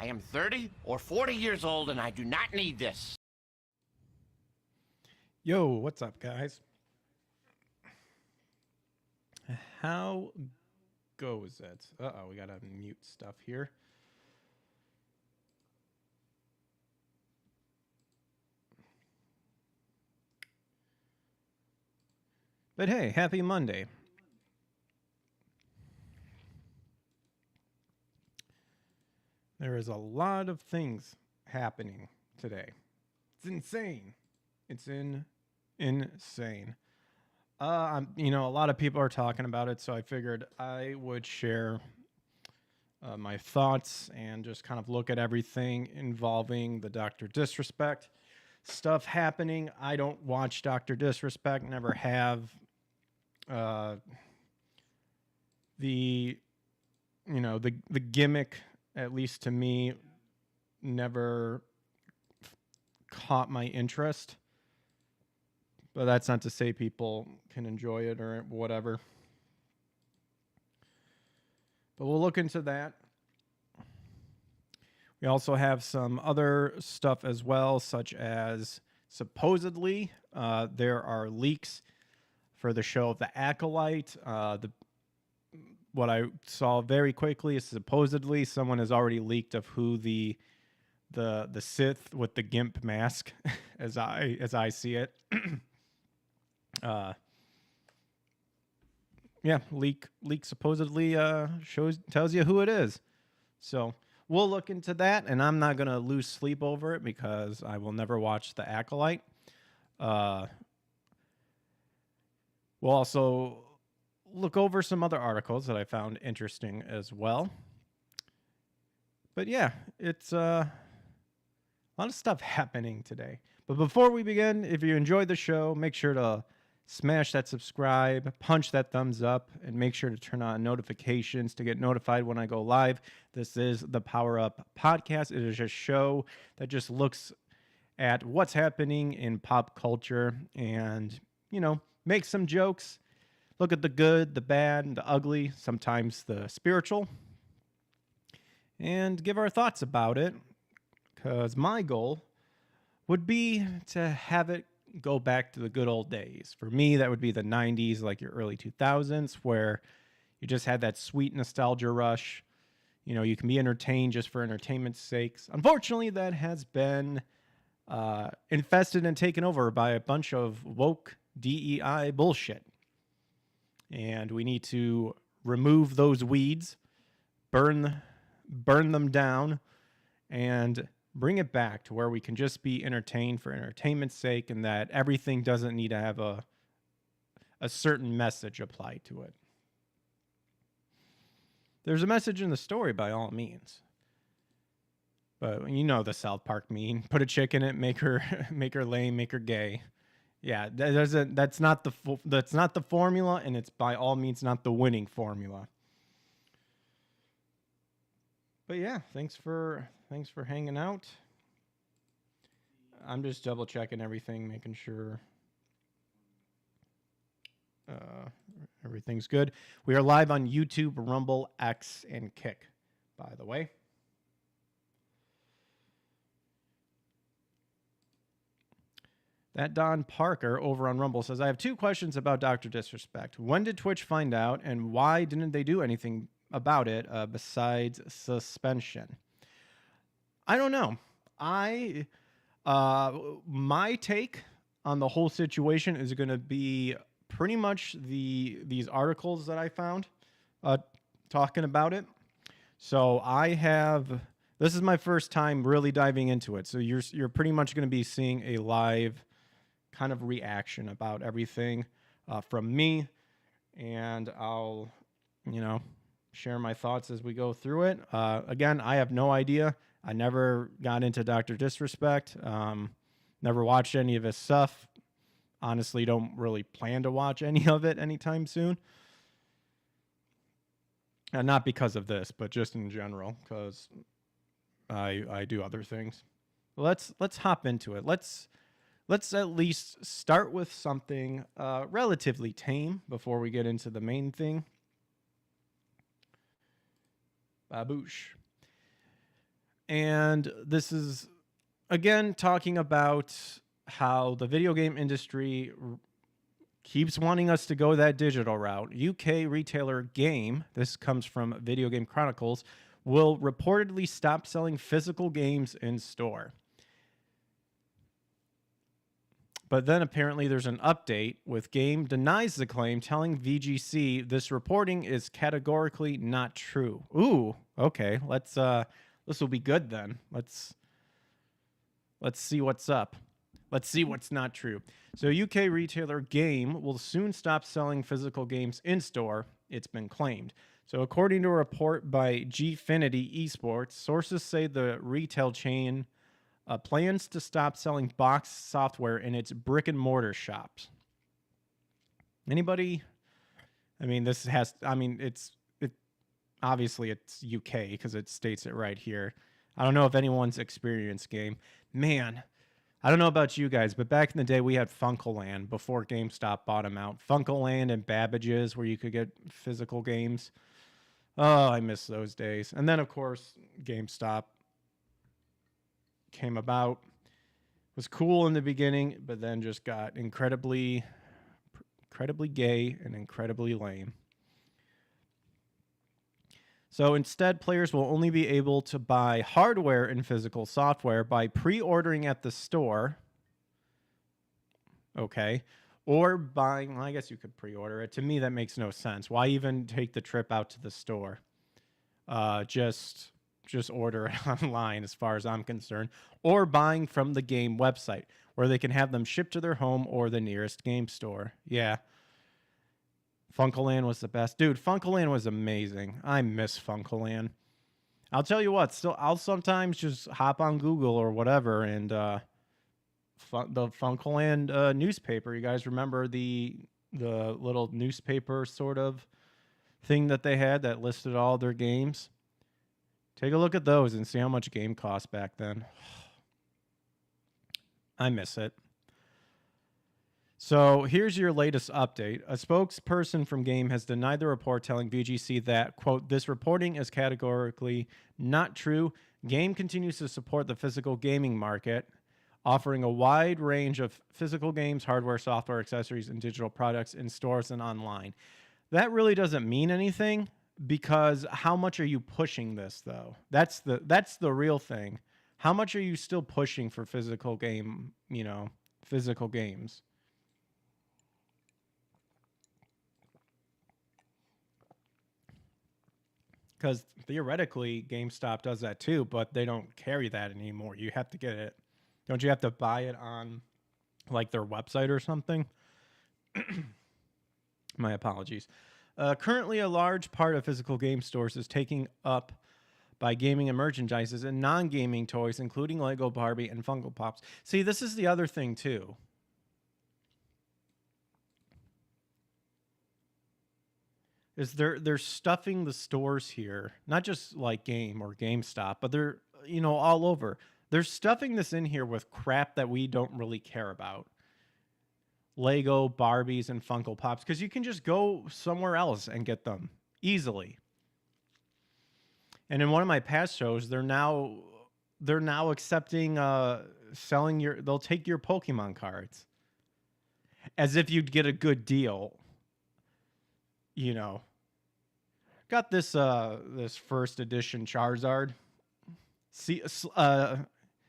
I am 30 or 40 years old and I do not need this. Yo, what's up, guys? How goes it? Uh-oh, we gotta mute stuff here. But hey, happy Monday. There is a lot of things happening today. It's insane. It's insane. A lot of people are talking about it, so I figured I would share my thoughts and just kind of look at everything involving the Dr. Disrespect stuff happening. I don't watch Dr. Disrespect, never have. The gimmick, at least to me, never caught my interest. But that's not to say people can enjoy it or whatever. But we'll look into that. We also have some other stuff as well, such as supposedly there are leaks for the show of The Acolyte. What I saw very quickly is supposedly someone has already leaked of who the Sith with the gimp mask, as I see it. Leak supposedly tells you who it is. So we'll look into that, and I'm not gonna lose sleep over it because I will never watch The Acolyte. We'll also look over some other articles that I found interesting as well. But yeah, it's a lot of stuff happening today. But before we begin, if you enjoyed the show, make sure to smash that subscribe, punch that thumbs up, and make sure to turn on notifications to get notified when I go live. This is the Power Up Podcast. It is a show that just looks at what's happening in pop culture and, make some jokes. Look at the good, the bad, the ugly, sometimes the spiritual, and give our thoughts about it, because my goal would be to have it go back to the good old days. For me, that would be the 90s, like your early 2000s, where you just had that sweet nostalgia rush. You can be entertained just for entertainment's sakes. Unfortunately, that has been infested and taken over by a bunch of woke DEI bullshit. And we need to remove those weeds, burn them down, and bring it back to where we can just be entertained for entertainment's sake, and that everything doesn't need to have a certain message applied to it. There's a message in the story by all means. But the South Park meme, put a chick in it, make her lame, make her gay. Yeah, that's not the formula, and it's by all means not the winning formula. But yeah, thanks for hanging out. I'm just double checking everything, making sure everything's good. We are live on YouTube, Rumble, X, and Kick, by the way. That Don Parker over on Rumble says, I have two questions about Dr. Disrespect. When did Twitch find out, and why didn't they do anything about it besides suspension? I don't know. My take on the whole situation is going to be pretty much these articles that I found talking about it. So this is my first time really diving into it. So you're pretty much going to be seeing a live kind of reaction about everything from me, and I'll, share my thoughts as we go through it. Again, I have no idea. I never got into Dr. Disrespect, never watched any of his stuff. Honestly, don't really plan to watch any of it anytime soon. And not because of this, but just in general, because I do other things. Let's hop into it. Let's at least start with something relatively tame before we get into the main thing. Baboosh. And this is, again, talking about how the video game industry keeps wanting us to go that digital route. UK retailer Game, this comes from Video Game Chronicles, will reportedly stop selling physical games in store. But then apparently there's an update with Game denies the claim, telling VGC this reporting is categorically not true. Ooh, okay. This will be good then. Let's see what's up. Let's see what's not true. So UK retailer Game will soon stop selling physical games in store, it's been claimed. So according to a report by Gfinity Esports, sources say the retail chain plans to stop selling boxed software in its brick and mortar shops. Anybody? I mean, obviously it's UK because it states it right here. I don't know if anyone's experienced Game. Man, I don't know about you guys, but back in the day we had Funkoland before GameStop bought them out. Funkoland and Babbage's where you could get physical games. Oh, I miss those days. And then, of course, GameStop came about. It was cool in the beginning, but then just got incredibly gay and incredibly lame. So instead, players will only be able to buy hardware and physical software by pre-ordering at the store. Okay. Or buying, well, I guess you could pre-order it. To me, that makes no sense. Why even take the trip out to the store? Just order it online as far as I'm concerned. Or buying from the Game website where they can have them shipped to their home or the nearest game store. Yeah. Funkoland was the best. Dude, Funkoland was amazing. I miss Funkoland. I'll tell you what, I'll sometimes just hop on Google or whatever and the Funkoland newspaper. You guys remember the little newspaper sort of thing that they had that listed all their games? Take a look at those and see how much game cost back then. I miss it. So here's your latest update. A spokesperson from Game has denied the report, telling VGC that, quote, this reporting is categorically not true. Game continues to support the physical gaming market, offering a wide range of physical games, hardware, software, accessories, and digital products in stores and online. That really doesn't mean anything because how much are you pushing this, though? That's the real thing. How much are you still pushing for physical games? Because theoretically, GameStop does that too, but they don't carry that anymore. You have to get it. Don't you have to buy it on like their website or something? My apologies. Currently, a large part of physical game stores is taken up by gaming and merchandises and non-gaming toys, including Lego, Barbie, and Funko Pops. See, this is the other thing too. Is they're stuffing the stores here, not just like Game or GameStop, but they're all over. They're stuffing this in here with crap that we don't really care about. Lego, Barbies, and Funko Pops, because you can just go somewhere else and get them easily. And in one of my past shows, they're now accepting they'll take your Pokemon cards as if you'd get a good deal. Got this first edition Charizard.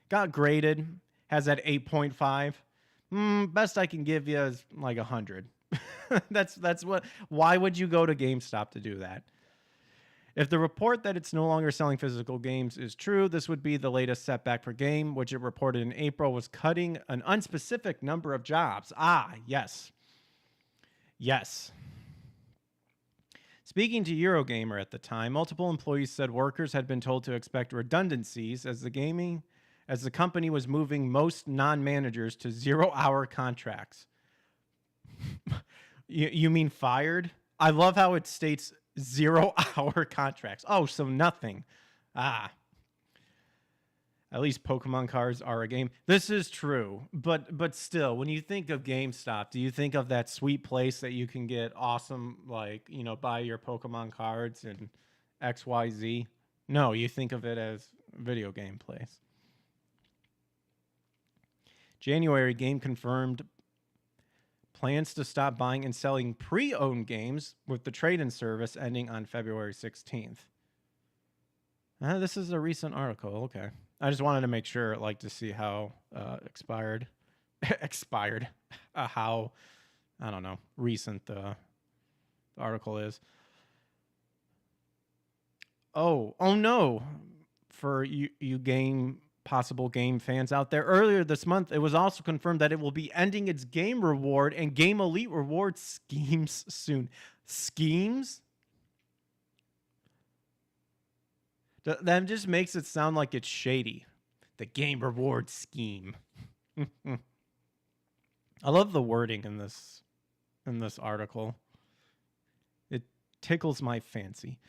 Got graded, has that 8.5. Best I can give you is like 100. That's what. Why would you go to GameStop to do that? If the report that it's no longer selling physical games is true, this would be the latest setback for Game, which it reported in April was cutting an unspecific number of jobs. Yes. Speaking to Eurogamer at the time, multiple employees said workers had been told to expect redundancies as the company was moving most non-managers to 0-hour contracts. You mean fired? I love how it states 0-hour contracts. Oh, so nothing. At least Pokemon cards are a game. This is true, but still, when you think of GameStop, do you think of that sweet place that you can get awesome, buy your Pokemon cards and XYZ? No, you think of it as video game plays. January, game confirmed plans to stop buying and selling pre-owned games with the trade-in service ending on February 16th. This is a recent article. Okay. I just wanted to make sure, like, to see how expired, how, I don't know, recent the article is. Oh no. For you possible game fans out there, earlier this month, it was also confirmed that it will be ending its game reward and game elite reward schemes soon. Schemes? That just makes it sound like it's shady. The game reward scheme. I love the wording in this article. It tickles my fancy.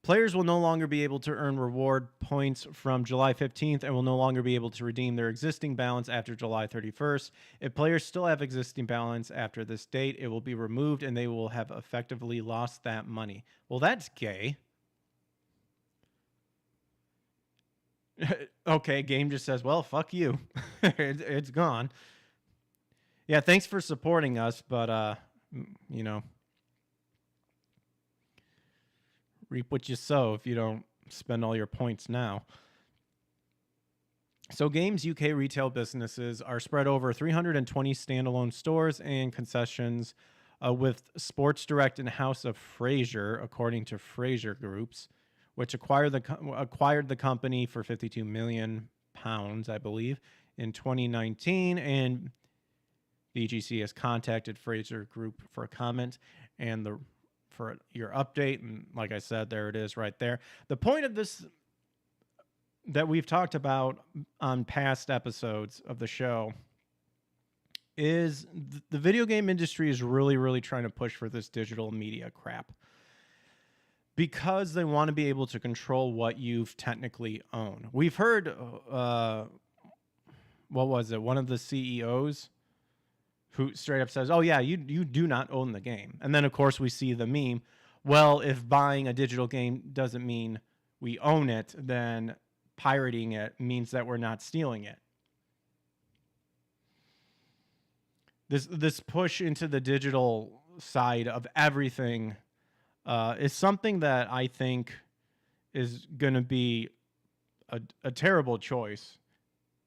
Players will no longer be able to earn reward points from July 15th and will no longer be able to redeem their existing balance after July 31st. If players still have existing balance after this date, it will be removed and they will have effectively lost that money. Well, that's gay. Okay, game just says, well, fuck you. It's gone. Yeah, thanks for supporting us, but, you know, reap what you sow if you don't spend all your points now. So Games UK retail businesses are spread over 320 standalone stores and concessions with Sports Direct and House of Fraser, according to Fraser Groups, which acquired the company for £52 million, I believe, in 2019. And VGC has contacted Fraser Group for a comment and for your update. And like I said, there it is right there. The point of this that we've talked about on past episodes of the show is the video game industry is really, really trying to push for this digital media crap, because they want to be able to control what you've technically own. We've heard, what was it? One of the CEOs who straight up says, oh yeah, you do not own the game. And then of course we see the meme. Well, if buying a digital game doesn't mean we own it, then pirating it means that we're not stealing it. This push into the digital side of everything is something that I think is going to be a terrible choice.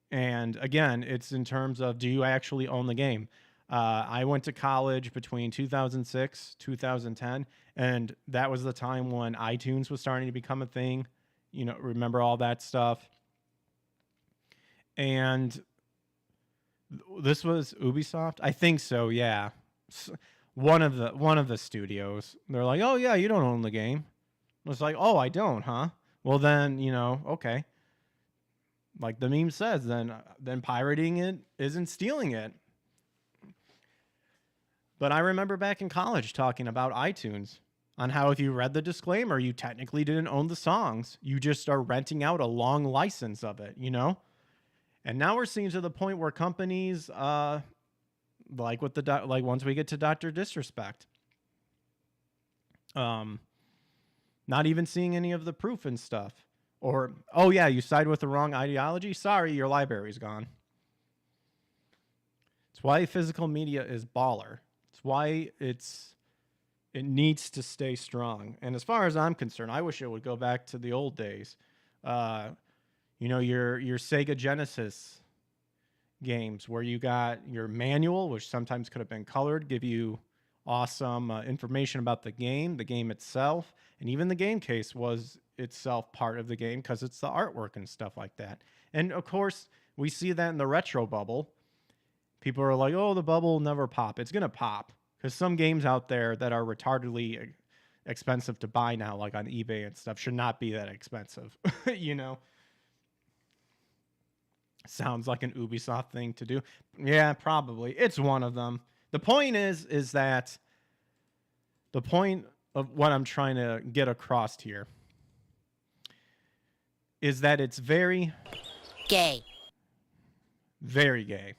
And again, it's in terms of, do you actually own the game? I went to college between 2006, 2010, and that was the time when iTunes was starting to become a thing. You know, remember all that stuff? And this was Ubisoft? I think so, yeah. One of the studios, they're like, oh yeah, you don't own the game. I was like, oh, I don't, huh? Well then, you know, okay. Like the meme says, then pirating it isn't stealing it. But I remember back in college talking about iTunes, on how if you read the disclaimer, you technically didn't own the songs. You just are renting out a long license of it, you know? And now we're seeing to the point where companies, like once we get to Dr. Disrespect, not even seeing any of the proof and stuff. Or, oh yeah, you side with the wrong ideology? Sorry, your library's gone. It's why physical media is baller. It's why it needs to stay strong. And as far as I'm concerned, I wish it would go back to the old days. You know, your Sega Genesis games where you got your manual, which sometimes could have been colored, give you awesome information about the game itself. And even the game case was itself part of the game because it's the artwork and stuff like that. And of course, we see that in the retro bubble. People are like, oh, the bubble will never pop. It's going to pop because some games out there that are retardedly expensive to buy now, like on eBay and stuff, should not be that expensive, you know? Sounds like an Ubisoft thing to do. Yeah, probably. It's one of them. The point is that the point of what I'm trying to get across here is that it's very gay. Very gay.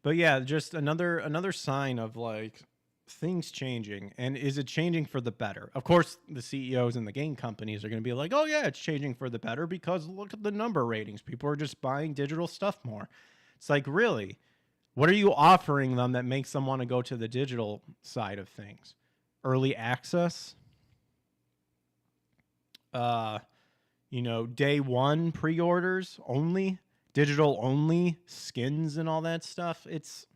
But yeah, just another sign of like things changing. And is it changing for the better? Of course, the CEOs and the game companies are going to be like, "Oh yeah, it's changing for the better because look at the number ratings. People are just buying digital stuff more." It's like, really? What are you offering them that makes them want to go to the digital side of things? Early access? Day one pre-orders only, digital only, skins and all that stuff. Is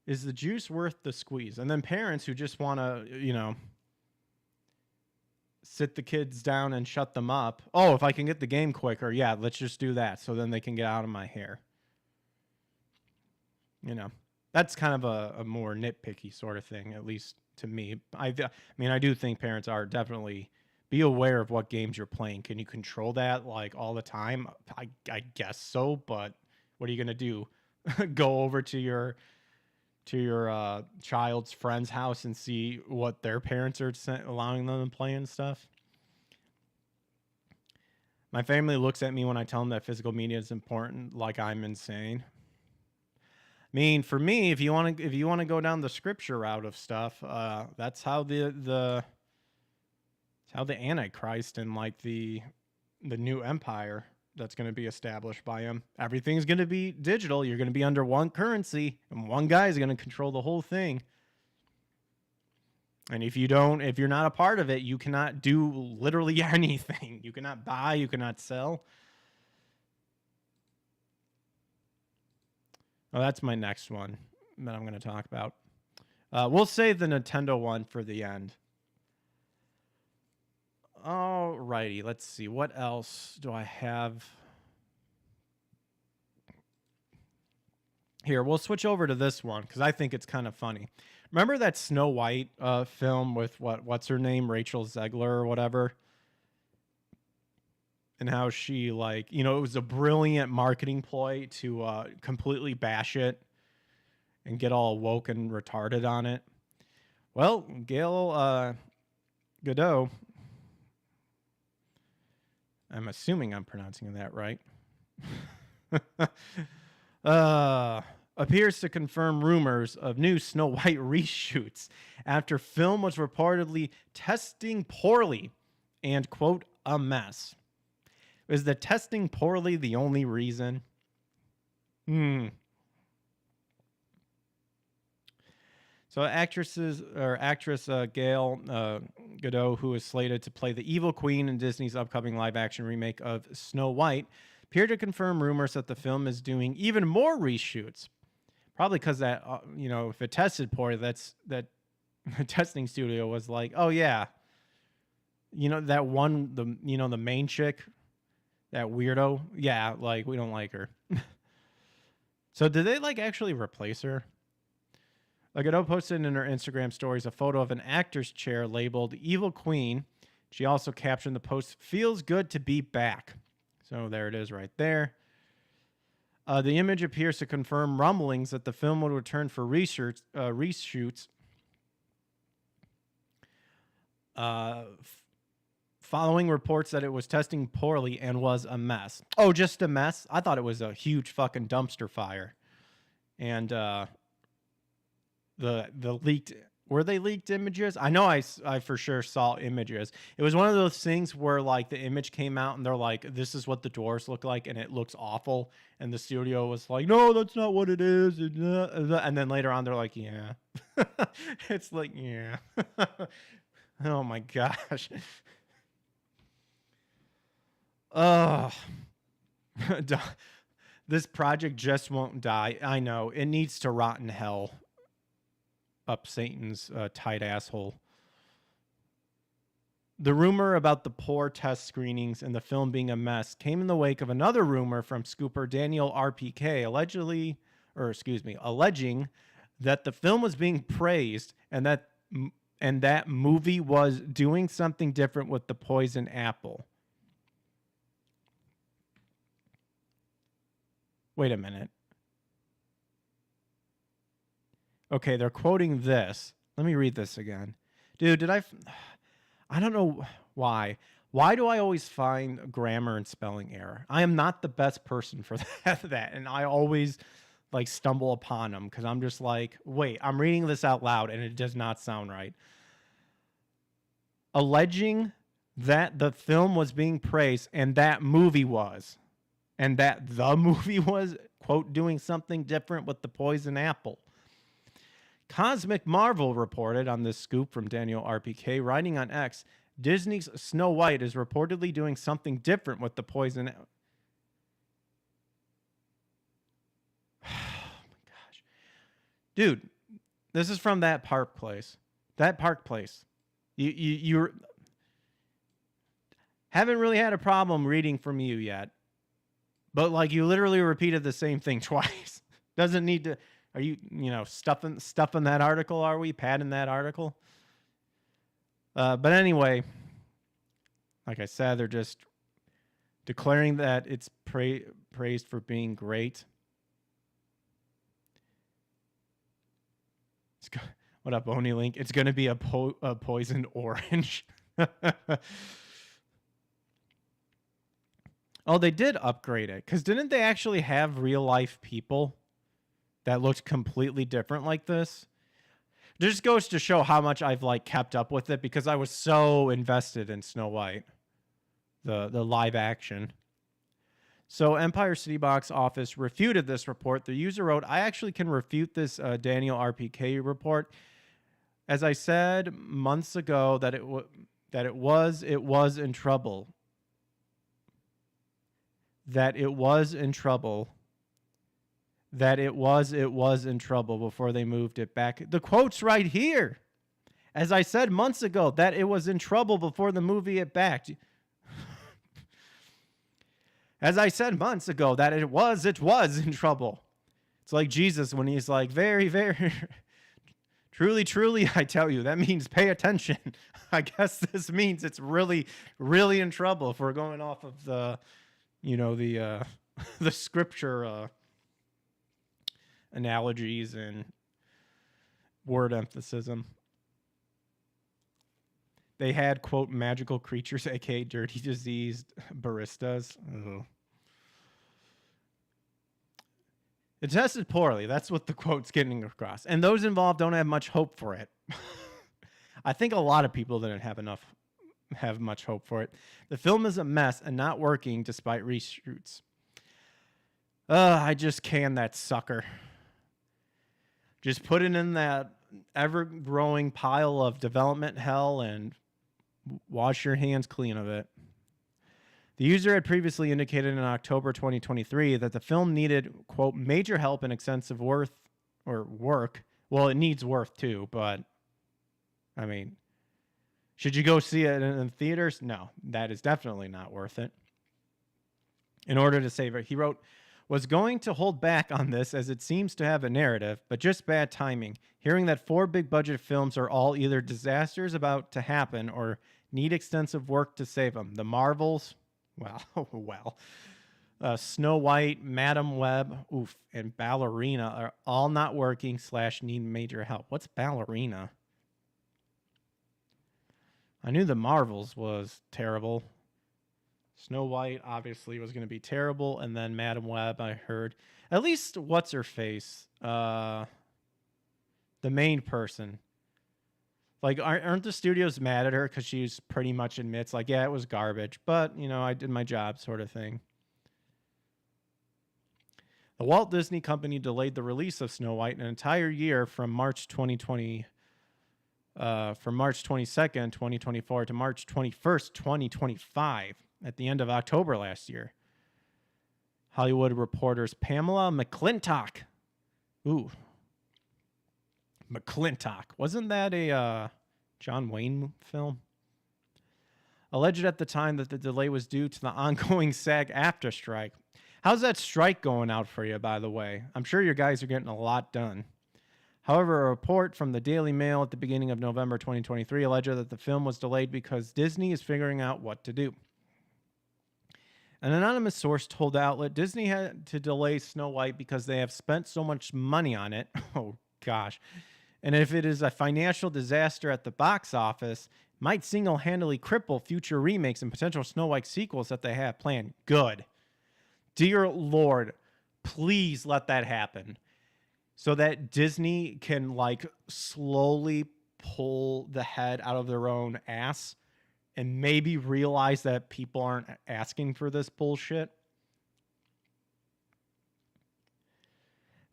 the juice worth the squeeze? And then parents who just want to, sit the kids down and shut them up. Oh, if I can get the game quicker, yeah, let's just do that. So then they can get out of my hair. That's kind of a more nitpicky sort of thing, at least to me. I do think parents are definitely be aware of what games you're playing. Can you control that like all the time? I guess so, but what are you gonna do? Go over to your child's friend's house and see what their parents are allowing them to play and stuff? My family looks at me when I tell them that physical media is important, like I'm insane. I mean, for me, if you want to go down the scripture route of stuff, that's how the Antichrist and like the new empire that's going to be established by him. Everything's going to be digital. You're going to be under one currency, and one guy is going to control the whole thing. And if you're not a part of it, you cannot do literally anything. You cannot buy, you cannot sell. Oh, that's my next one that I'm going to talk about. We'll save the Nintendo one for the end. Alrighty, let's see. What else do I have? Here, we'll switch over to this one because I think it's kind of funny. Remember that Snow White film with what's her name? Rachel Zegler or whatever? And how she it was a brilliant marketing ploy to completely bash it and get all woke and retarded on it. Well, Gail Godot, I'm assuming I'm pronouncing that right, appears to confirm rumors of new Snow White reshoots after film was reportedly testing poorly and, quote, a mess. Is the testing poorly the only reason? So actress Gail Godot, who is slated to play the evil queen in Disney's upcoming live-action remake of Snow White, appeared to confirm rumors that the film is doing even more reshoots. Probably because that, if it tested poorly, that the testing studio was like, oh yeah, that one, the main chick, that weirdo, yeah, like we don't like her. So did they actually replace her? Godot posted in her Instagram stories a photo of an actor's chair labeled Evil Queen. She also captioned the post, "Feels good to be back." So there it is right there. The image appears to confirm rumblings that the film will return for reshoots following reports that it was testing poorly and was a mess. Oh, just a mess? I thought it was a huge fucking dumpster fire. And the leaked, were they leaked images? I know I for sure saw images. It was one of those things where the image came out and they're like, this is what the doors look like and it looks awful. And the studio was like, no, that's not what it is. And then later on they're like, yeah. It's like, yeah. Oh my gosh. This project just won't die. I know. It needs to rot in hell up Satan's tight asshole. The rumor about the poor test screenings and the film being a mess came in the wake of another rumor from scooper Daniel RPK alleging that the film was being praised and that movie was doing something different with the poison apple. Wait a minute. Okay, they're quoting this. Let me read this again. Dude, I don't know why. Why do I always find grammar and spelling error? I am not the best person for that. And I always like stumble upon them because I'm just like, wait, I'm reading this out loud and it does not sound right. Alleging that the film was being praised and that movie was, and that the movie was, quote, doing something different with the poison apple. Cosmic Marvel reported on this scoop from Daniel RPK, writing on X, Disney's Snow White is reportedly doing something different with the poison apple. Oh my gosh. Dude, this is from that park place. That park place. You haven't really had a problem reading from you yet. But like you literally repeated the same thing twice. Doesn't need to. Are you stuffing that article? Are we padding that article? But anyway, like I said, they're just declaring that it's praised for being great. What up, Oni Link? It's going to be a poisoned orange. Oh, they did upgrade it. Because didn't they actually have real life people that looked completely different like this? It just goes to show how much I've like kept up with it because I was so invested in Snow White, the live action. So Empire City Box Office refuted this report. The user wrote, I actually can refute this Daniel RPK report. As I said months ago that it was in trouble. That it was in trouble. That it was in trouble before they moved it back. The quote's right here. As I said months ago, that it was in trouble before the movie it back. As I said months ago, that it was in trouble. It's like Jesus when he's like, very, very, truly, truly, I tell you. That means pay attention. I guess this means it's really, really in trouble if we're going off of the, the scripture analogies and word emphasis. They had, quote, magical creatures, aka dirty, diseased baristas. Ugh. It tested poorly. That's what the quote's getting across. And those involved don't have much hope for it. I think a lot of people didn't have much hope for it. The film is a mess and not working despite reshoots. I just canned that sucker. Just put it in that ever-growing pile of development hell and wash your hands clean of it. The user had previously indicated in October 2023 that the film needed, quote, major help and extensive work. Well, it needs work too, but I mean, should you go see it in theaters? No, that is definitely not worth it. In order to save it, he wrote, was going to hold back on this as it seems to have a narrative, but just bad timing. Hearing that 4 big budget films are all either disasters about to happen or need extensive work to save them. The Marvels, Snow White, Madam Web, and Ballerina are all not working / need major help. What's Ballerina? I knew the Marvels was terrible. Snow White obviously was going to be terrible, and then Madam Web, I heard. At least what's her face? The main person. Like, aren't the studios mad at her because she's pretty much admits, like, yeah, it was garbage, but, I did my job sort of thing. The Walt Disney Company delayed the release of Snow White an entire year from March 22nd, 2024 to March 21st, 2025 at the end of October last year. Hollywood Reporter's Pamela McClintock. McClintock. Wasn't that a John Wayne film? Alleged at the time that the delay was due to the ongoing SAG-AFTRA strike. How's that strike going out for you, by the way? I'm sure your guys are getting a lot done. However, a report from the Daily Mail at the beginning of November 2023 alleged that the film was delayed because Disney is figuring out what to do. An anonymous source told the outlet Disney had to delay Snow White because they have spent so much money on it. Oh, gosh. And if it is a financial disaster at the box office, might single-handedly cripple future remakes and potential Snow White sequels that they have planned. Good. Dear Lord, Please let that happen so that Disney can like slowly pull the head out of their own ass and maybe realize that people aren't asking for this bullshit.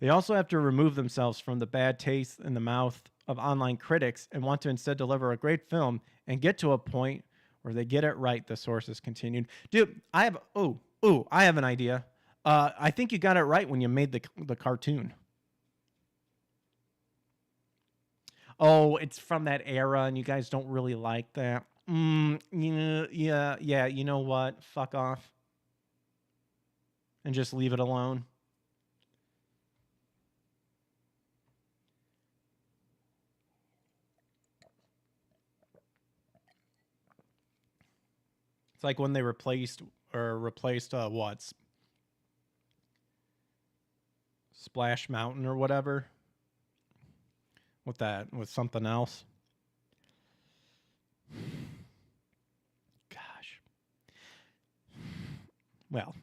They also have to remove themselves from the bad taste in the mouth of online critics and want to instead deliver a great film and get to a point where they get it right, the sources continued. Dude, I have an idea. I think you got it right when you made the cartoon. Oh, it's from that era and you guys don't really like that. Yeah, you know what? Fuck off. And just leave it alone. It's like when they replaced what? Splash Mountain or whatever. With something else. Gosh. Well,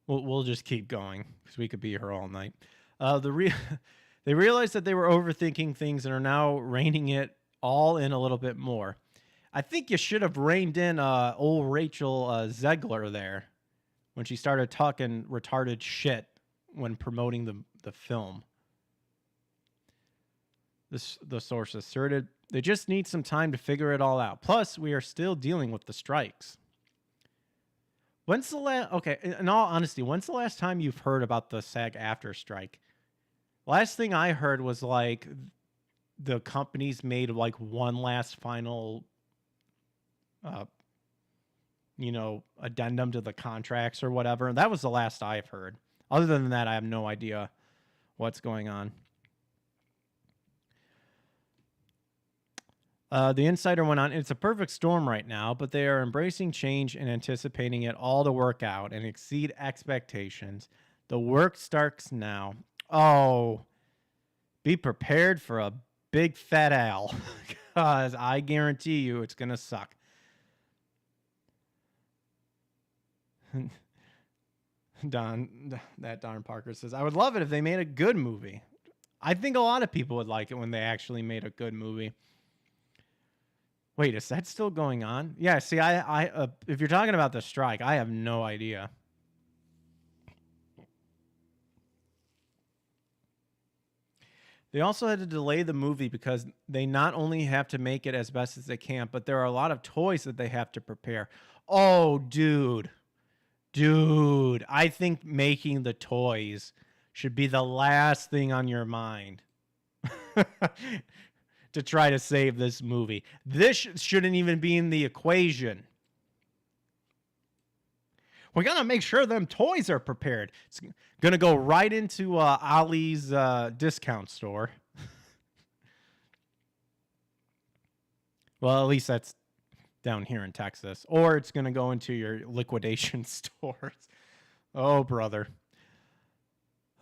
we'll just keep going because we could be here all night. They realized that they were overthinking things and are now reining it all in a little bit more. I think you should have reined in old Rachel Zegler there when she started talking retarded shit when promoting the film. The source asserted they just need some time to figure it all out. Plus, we are still dealing with the strikes. When's the last? Okay, in all honesty, when's the last time you've heard about the SAG-AFTRA strike? Last thing I heard was like the companies made like one last final, addendum to the contracts or whatever. And that was the last I've heard. Other than that, I have no idea what's going on. The insider went on, it's a perfect storm right now, but they are embracing change and anticipating it all to work out and exceed expectations. The work starts now. Oh, be prepared for a big fat L, because I guarantee you it's going to suck. Don Parker says, I would love it if they made a good movie. I think a lot of people would like it when they actually made a good movie. Wait, is that still going on? Yeah, see, I if you're talking about the strike, I have no idea. They also had to delay the movie because they not only have to make it as best as they can, but there are a lot of toys that they have to prepare. Oh, dude, I think making the toys should be the last thing on your mind. To try to save this movie. This shouldn't even be in the equation. We gotta make sure them toys are prepared. It's gonna go right into Ollie's discount store. Well, at least that's down here in Texas. Or it's gonna go into your liquidation stores. Oh, brother.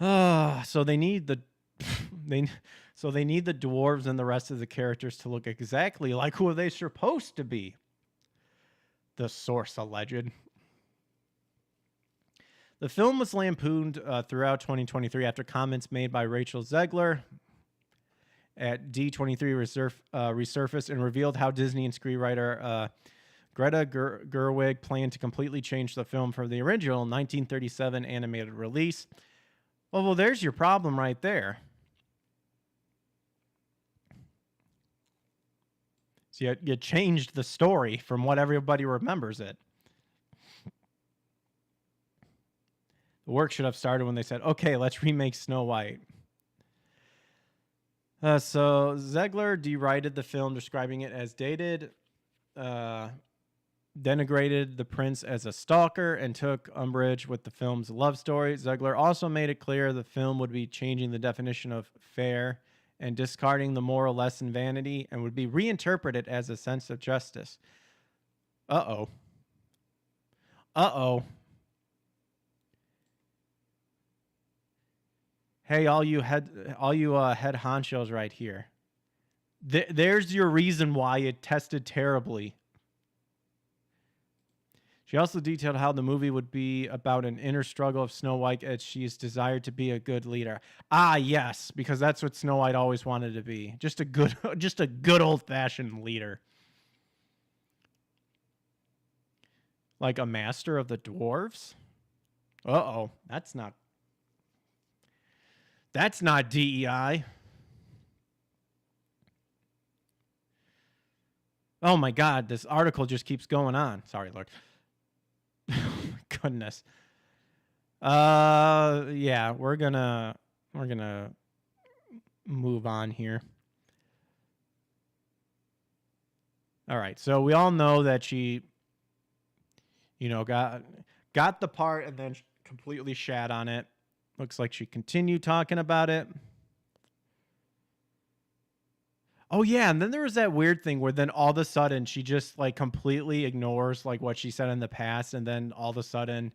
So they need the dwarves and the rest of the characters to look exactly like who they're supposed to be. The source alleged. The film was lampooned throughout 2023 after comments made by Rachel Zegler at D23 resurfaced and revealed how Disney and screenwriter Greta Gerwig planned to completely change the film from the original 1937 animated release. Well, there's your problem right there. So you changed the story from what everybody remembers it. The work should have started when they said, okay, let's remake Snow White. So Zegler derided the film, describing it as dated, denigrated the prince as a stalker, and took umbrage with the film's love story. Zegler also made it clear the film would be changing the definition of fair and discarding the moral lesson vanity and would be reinterpreted as a sense of justice. Uh-oh. Hey, all you head honchos right here. There's your reason why it tested terribly. She also detailed how the movie would be about an inner struggle of Snow White as she's desired to be a good leader. Ah, yes, because that's what Snow White always wanted to be. Just a good just a good old-fashioned leader. Like a master of the dwarves? Uh-oh, that's not DEI. Oh my god, this article just keeps going on. Sorry, Lord. Oh my goodness. Yeah, we're gonna move on here. All right, so we all know that she, got the part and then completely shat on it. Looks like she continued talking about it. Oh yeah, and then there was that weird thing where then all of a sudden she just like completely ignores like what she said in the past, and then all of a sudden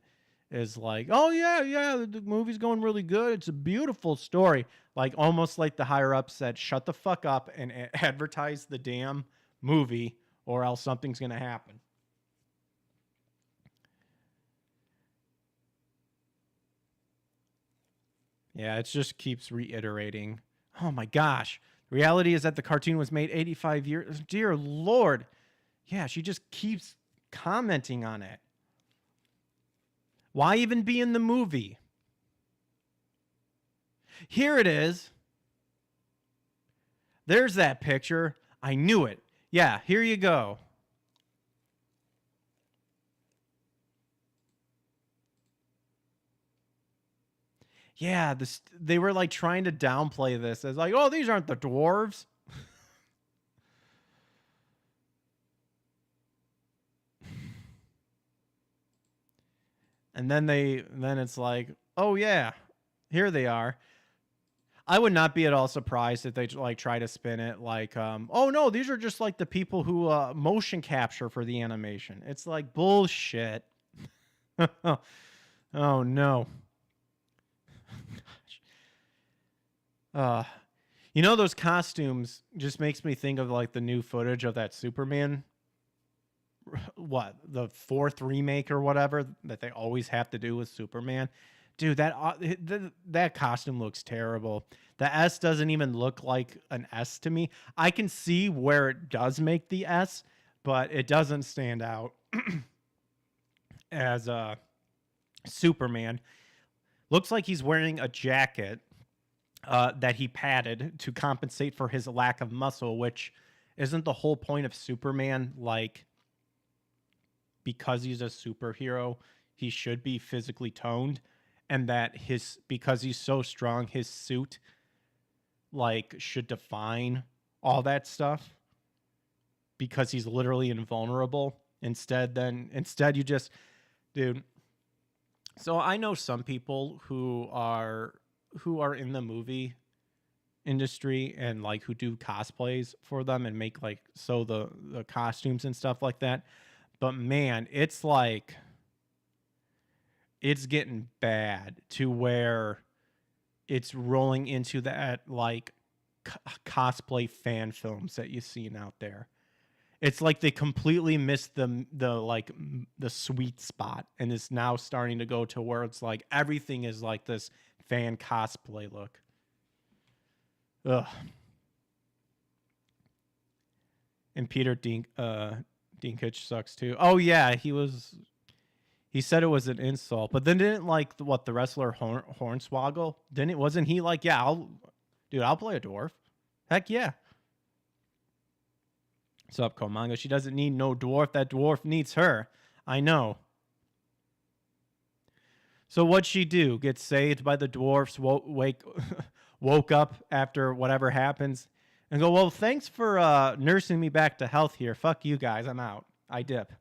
is like, "Oh yeah, the movie's going really good. It's a beautiful story." Like almost like the higher ups said, "Shut the fuck up and advertise the damn movie, or else something's gonna happen." Yeah, it just keeps reiterating. Oh my gosh. The reality is that the cartoon was made 85 years. Dear Lord. Yeah, she just keeps commenting on it. Why even be in the movie? Here it is. There's that picture. I knew it. Yeah, here you go. Yeah, they were like trying to downplay this as like, oh, these aren't the dwarves. And then it's like, oh yeah, here they are. I would not be at all surprised if they like try to spin it like, oh no, these are just like the people who motion capture for the animation. It's like bullshit. Oh no. Those costumes just makes me think of like the new footage of that Superman, the 4th remake or whatever that they always have to do with Superman. Dude, that costume looks terrible. The S doesn't even look like an S to me. I can see where it does make the S, but it doesn't stand out as Superman. Looks like he's wearing a jacket that he padded to compensate for his lack of muscle, which isn't the whole point of Superman. Like, because he's a superhero, he should be physically toned, and that because he's so strong, his suit like should define all that stuff because he's literally invulnerable. Instead you just, dude. So I know some people who are in the movie industry and like who do cosplays for them and make like the costumes and stuff like that. But man, it's like it's getting bad to where it's rolling into that like cosplay fan films that you've seen out there. It's like they completely missed the sweet spot, and it's now starting to go to where it's like everything is like this fan cosplay look. Ugh. And Peter Dinklage sucks too. Oh yeah, he said it was an insult, but then didn't like the wrestler Hornswoggle? Wasn't he like, yeah, I'll play a dwarf. Heck yeah. What's up, Komango? She doesn't need no dwarf. That dwarf needs her. I know. So what'd she do? Get saved by the dwarfs? Woke up after whatever happens, and go, well, thanks for nursing me back to health here. Fuck you guys. I'm out. I dip.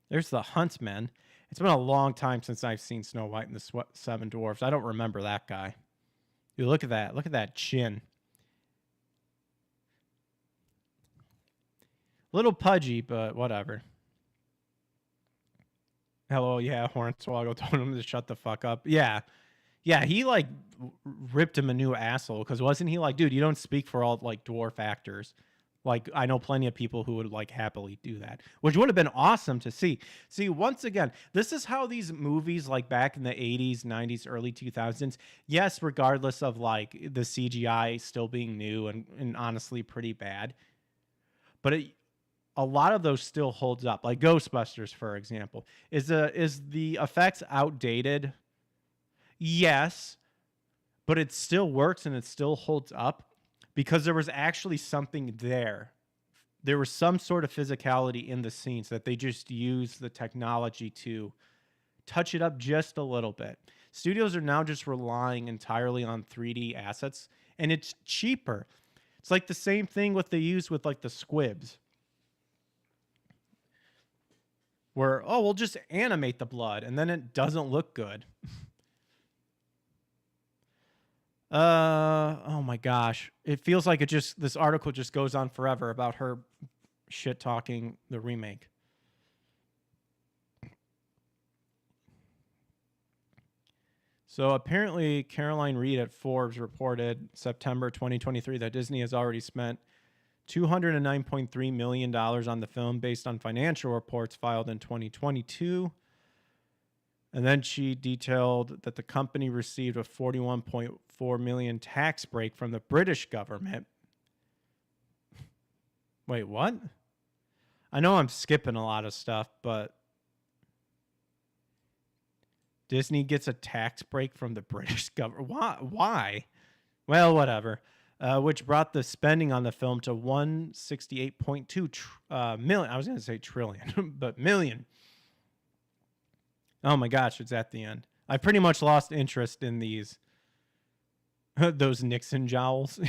There's the Huntsman. It's been a long time since I've seen Snow White and the Seven Dwarfs. I don't remember that guy. Dude, look at that. Look at that chin. Little pudgy, but whatever. Hello, yeah, Hornswoggle told him to shut the fuck up. Yeah. Yeah, he like ripped him a new asshole because wasn't he like, dude, you don't speak for all like dwarf actors. Like, I know plenty of people who would like happily do that, which would have been awesome to see. See, once again, this is how these movies like back in the 80s, 90s, early 2000s, yes, regardless of like the CGI still being new and honestly pretty bad, but a lot of those still holds up. Like Ghostbusters, for example. Is the effects outdated? Yes, but it still works and it still holds up because there was actually something there. There was some sort of physicality in the scenes that they just used the technology to touch it up just a little bit. Studios are now just relying entirely on 3D assets, and it's cheaper. It's like the same thing what they use with like the squibs. Where, oh, we'll just animate the blood, and then it doesn't look good. Oh my gosh. It feels like this article just goes on forever about her shit talking the remake. So apparently Caroline Reed at Forbes reported September 2023 that Disney has already spent $209.3 million on the film based on financial reports filed in 2022. And then she detailed that the company received a $41.4 million tax break from the British government. Wait, what? I know I'm skipping a lot of stuff, but Disney gets a tax break from the British government. Why? Well, whatever. Which brought the spending on the film to $168.2 million. I was going to say trillion, but million. Oh my gosh, it's at the end. I pretty much lost interest in those Nixon jowls.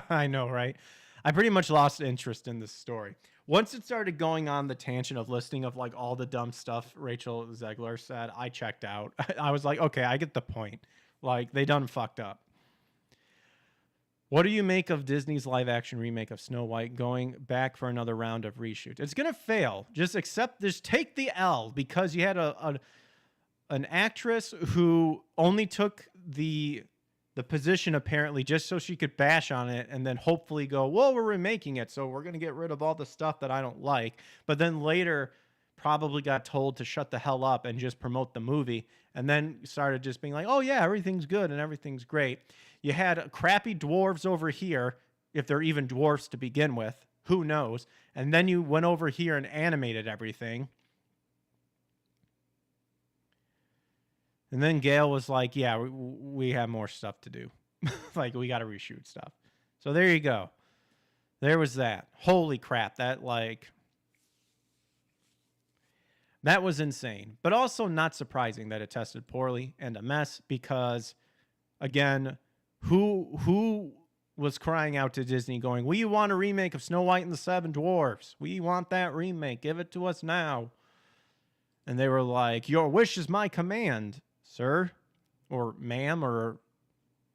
I know, right? I pretty much lost interest in this story. Once it started going on the tangent of listing of like all the dumb stuff Rachel Zegler said, I checked out. I was like, okay, I get the point. Like, they done fucked up. What do you make of Disney's live action remake of Snow White going back for another round of reshoots? It's going to fail. Just take the L, because you had an actress who only took the position apparently just so she could bash on it and then hopefully go, well, we're remaking it, so we're going to get rid of all the stuff that I don't like. But then later probably got told to shut the hell up and just promote the movie, and then started just being like, oh yeah, everything's good and everything's great. You had crappy dwarves over here, if they're even dwarves to begin with, who knows? And then you went over here and animated everything. And then Gail was like, yeah, we have more stuff to do. Like, we got to reshoot stuff. So there you go. There was that. Holy crap. That was insane. But also not surprising that it tested poorly and a mess, because, again, who was crying out to Disney going, we want a remake of Snow White and the Seven Dwarfs. We want that remake. Give it to us now. And they were like, your wish is my command, sir, or ma'am, or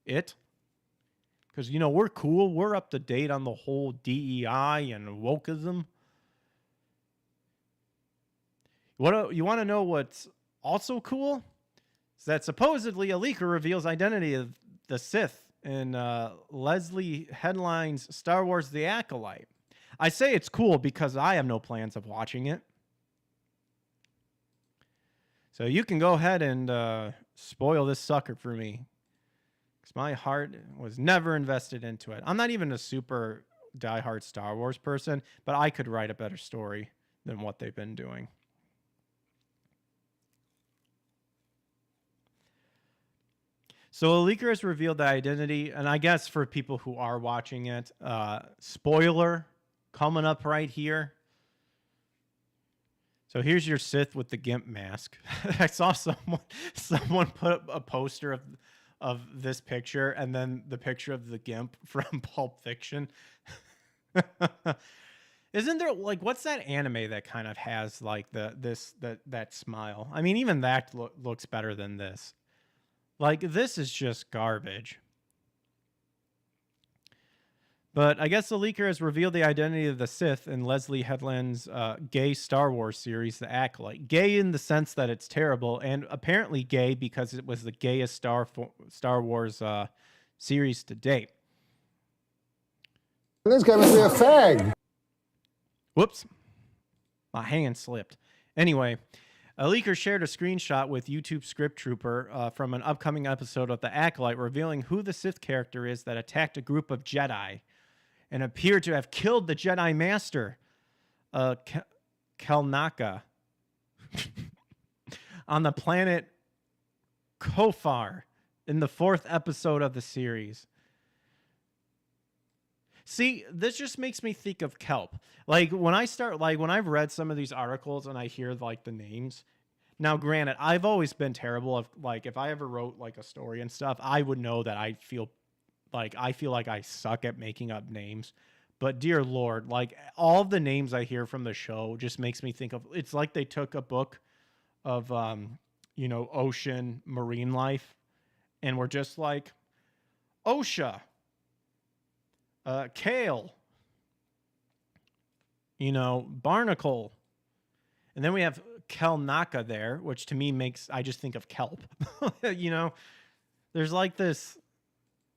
it. Because, we're cool. We're up to date on the whole DEI and wokeism. You want to know what's also cool? Is that supposedly a leaker reveals identity of the Sith in Leslie Headline's Star Wars The Acolyte. I say it's cool because I have no plans of watching it. So you can go ahead and spoil this sucker for me, because my heart was never invested into it. I'm not even a super diehard Star Wars person, but I could write a better story than what they've been doing. So a leaker has revealed the identity, and I guess for people who are watching it, spoiler coming up right here. So here's your Sith with the GIMP mask. I saw someone put up a poster of this picture and then the picture of the GIMP from Pulp Fiction. Isn't there, like, what's that anime that kind of has like that smile? I mean, even that looks better than this. Like, this is just garbage. But I guess the leaker has revealed the identity of the Sith in Leslie Headland's gay Star Wars series, The Acolyte. Gay in the sense that it's terrible, and apparently gay because it was the gayest Star Wars series to date. This guy must be a fag. Whoops. My hand slipped. Anyway, a leaker shared a screenshot with YouTube Script Trooper from an upcoming episode of The Acolyte, revealing who the Sith character is that attacked a group of Jedi and appeared to have killed the Jedi Master, Kelnaka, on the planet Kofar in the 4th episode of the series. See, this just makes me think of kelp. Like when I've read some of these articles and I hear like the names. Now, granted, I've always been terrible of like if I ever wrote like a story and stuff, I would know that I feel like I suck at making up names. But dear Lord, like all the names I hear from the show just makes me think of, it's like they took a book of ocean marine life and were just like OSHA, kale, barnacle. And then we have Kelnaka there, which to me I just think of kelp. There's like this,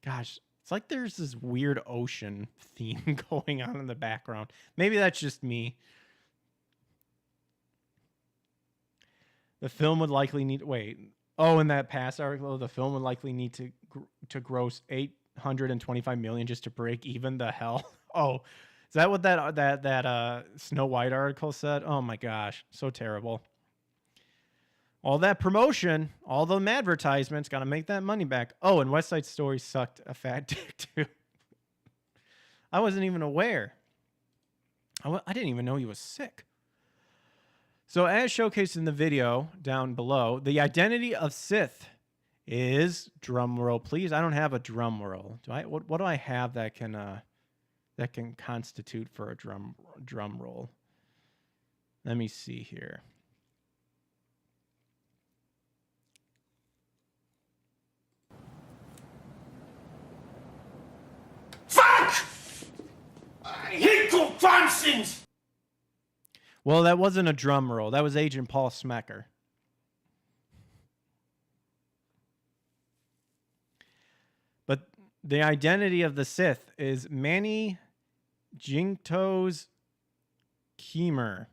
gosh, it's like there's this weird ocean theme going on in the background. Maybe that's just me. The film would likely need, in that past article, the film would likely need to gross $825 million just to break even. The hell? Oh, is that what that Snow White article said? Oh my gosh, so terrible. All that promotion, all them advertisements, got to make that money back. Oh, and West Side Story sucked a fat dick too. I wasn't even aware. I didn't even know he was sick. So as showcased in the video down below, the identity of Sith is, drum roll please. I don't have a drum roll. What do I have that can constitute for a drum roll? Let me see here. Fuck! I hate comparisons! Well, that wasn't a drum roll. That was Agent Paul Smecker. But the identity of the Sith is Manny Jinktos Keemer.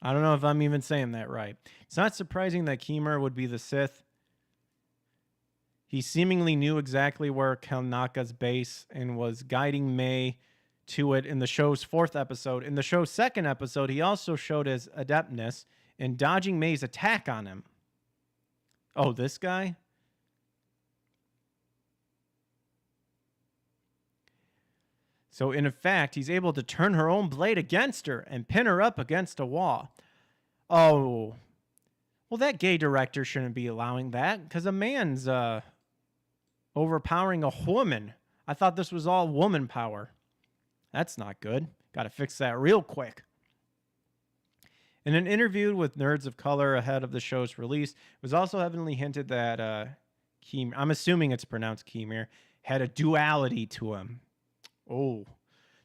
I don't know if I'm even saying that right. It's not surprising that Keemer would be the Sith. He seemingly knew exactly where Kelnaka's base and was guiding May to it in the show's 4th episode. In the show's 2nd episode, he also showed his adeptness in dodging May's attack on him. Oh, this guy? So, in fact, he's able to turn her own blade against her and pin her up against a wall. Oh. Well, that gay director shouldn't be allowing that because a man's overpowering a woman. I thought this was all woman power. That's not good. Got to fix that real quick. In an interview with Nerds of Color ahead of the show's release, it was also heavily hinted that Keemer, I'm assuming it's pronounced Keemer, had a duality to him. Oh.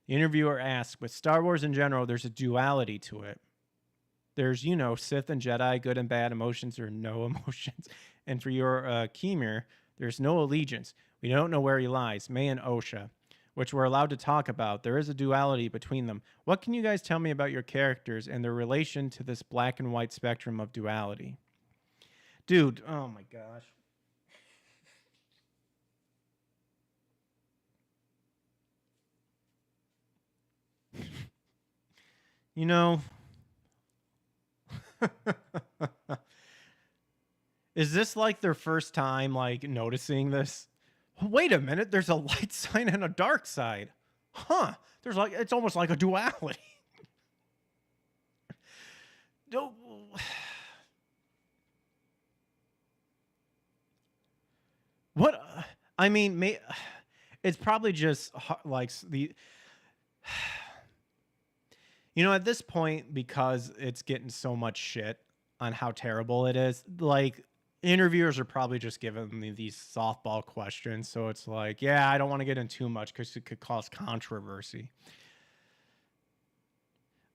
The interviewer asked, with Star Wars in general, there's a duality to it. There's, Sith and Jedi, good and bad, emotions or no emotions. And for your Keemer, there's no allegiance. We don't know where he lies, May and Osha, which we're allowed to talk about. There is a duality between them. What can you guys tell me about your characters and their relation to this black and white spectrum of duality? Dude, oh my gosh. Is this like their first time noticing this? Wait a minute, there's a light side and a dark side. Huh. It's almost like a duality. What? I mean, it's probably just like the... at this point, because it's getting so much shit on how terrible it is, interviewers are probably just giving me these softball questions. So it's like, yeah, I don't want to get in too much because it could cause controversy.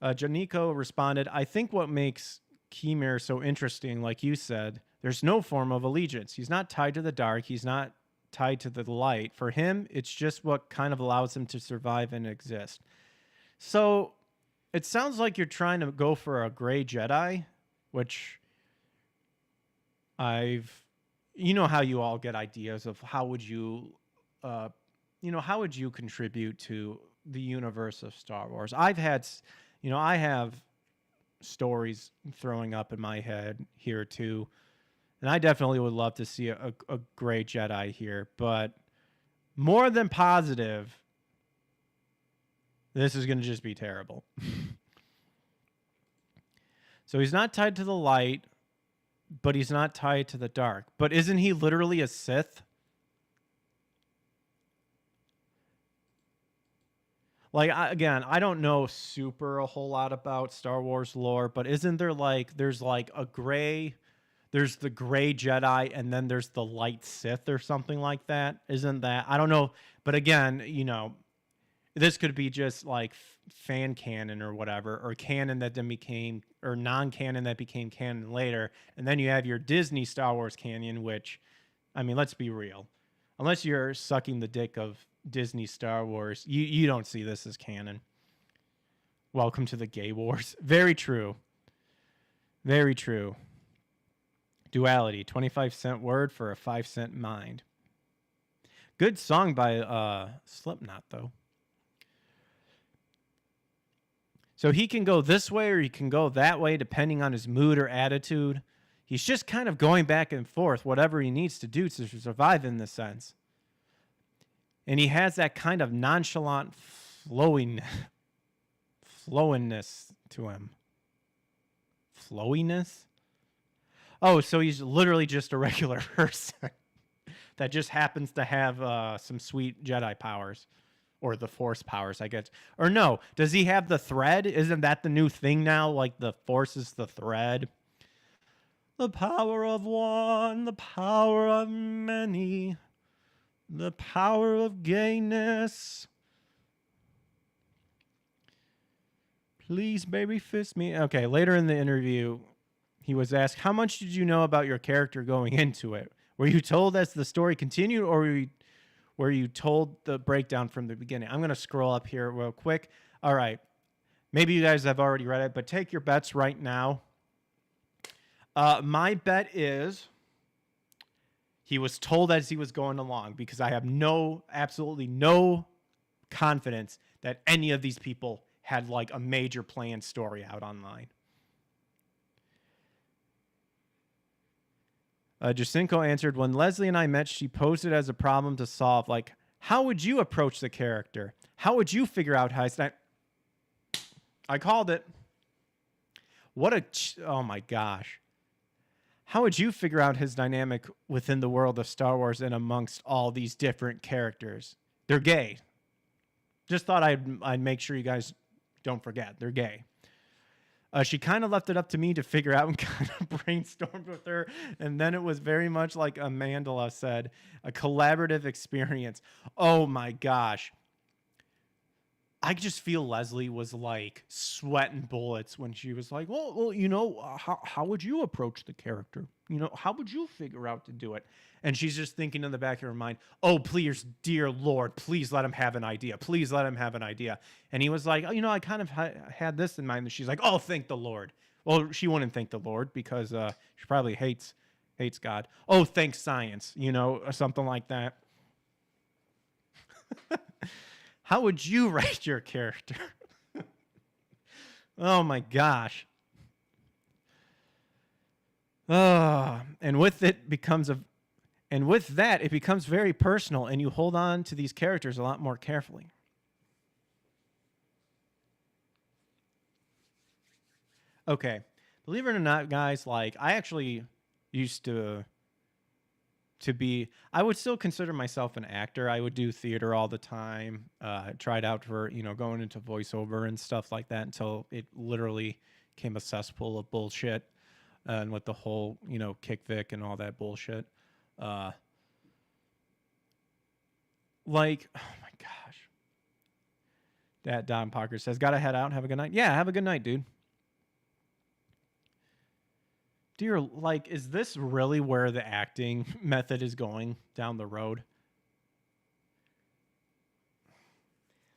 Janiko responded, I think what makes Keemer so interesting, like you said, there's no form of allegiance. He's not tied to the dark. He's not tied to the light. For him, it's just what kind of allows him to survive and exist. So it sounds like you're trying to go for a gray Jedi, which you know how you all get ideas of how would you, how would you contribute to the universe of Star Wars? I have stories throwing up in my head here too. And I definitely would love to see a gray Jedi here, but more than positive, this is going to just be terrible. So he's not tied to the light, but he's not tied to the dark. But isn't he literally a Sith? Like, I don't know a whole lot about Star Wars lore, but isn't there there's the gray Jedi and then there's the light Sith or something like that? Isn't that, I don't know. But again, this could be just like fan canon or whatever, or canon that then became, or non-canon that became canon later. And then you have your Disney Star Wars canon, which, I mean, let's be real. Unless you're sucking the dick of Disney Star Wars, you don't see this as canon. Welcome to the gay wars. Very true. Very true. Duality, 25-cent word for a 5-cent mind. Good song by Slipknot, though. So he can go this way or he can go that way depending on his mood or attitude. He's just kind of going back and forth, whatever he needs to do to survive in this sense. And he has that kind of nonchalant flowiness to him. Flowiness? Oh, so he's literally just a regular person that just happens to have some sweet Jedi powers. Or the Force powers, I guess. Or no, does he have the thread? Isn't that the new thing now? Like the Force is the thread? The power of one, the power of many, the power of gayness. Please, baby, fist me. Okay, later in the interview, he was asked, how much did you know about your character going into it? Were you told as the story continued, or were you told the breakdown from the beginning? I'm going to scroll up here real quick. All right. Maybe you guys have already read it, but take your bets right now. My bet is he was told as he was going along, because I have absolutely no confidence that any of these people had like a major planned story out online. Jacinko answered, when Leslie and I met, she posed it as a problem to solve. Like, how would you approach the character? How would you figure out how I called it. Oh my gosh. How would you figure out his dynamic within the world of Star Wars and amongst all these different characters? They're gay. Just thought I'd make sure you guys don't forget. They're gay. She kind of left it up to me to figure out and kind of brainstormed with her. And then it was very much like Amandla said, a collaborative experience. Oh my gosh. I just feel Leslie was like sweating bullets when she was like, well, how would you approach the character? How would you figure out to do it? And she's just thinking in the back of her mind, oh, please, dear Lord, please let him have an idea. Please let him have an idea. And he was like, I kind of had this in mind. And she's like, oh, thank the Lord. Well, she wouldn't thank the Lord because she probably hates God. Oh, thanks science, or something like that. How would you write your character? Oh my gosh. And with that, it becomes very personal, and you hold on to these characters a lot more carefully. Okay. Believe it or not, guys, like I actually used to be, I would still consider myself an actor. I would do theater all the time. Tried out for, going into voiceover and stuff like that until it literally became a cesspool of bullshit. And with the whole, kick Vic and all that bullshit. Oh my gosh. That Don Parker says, gotta head out. Have a good night. Yeah, have a good night, dude. Dear, is this really where the acting method is going down the road?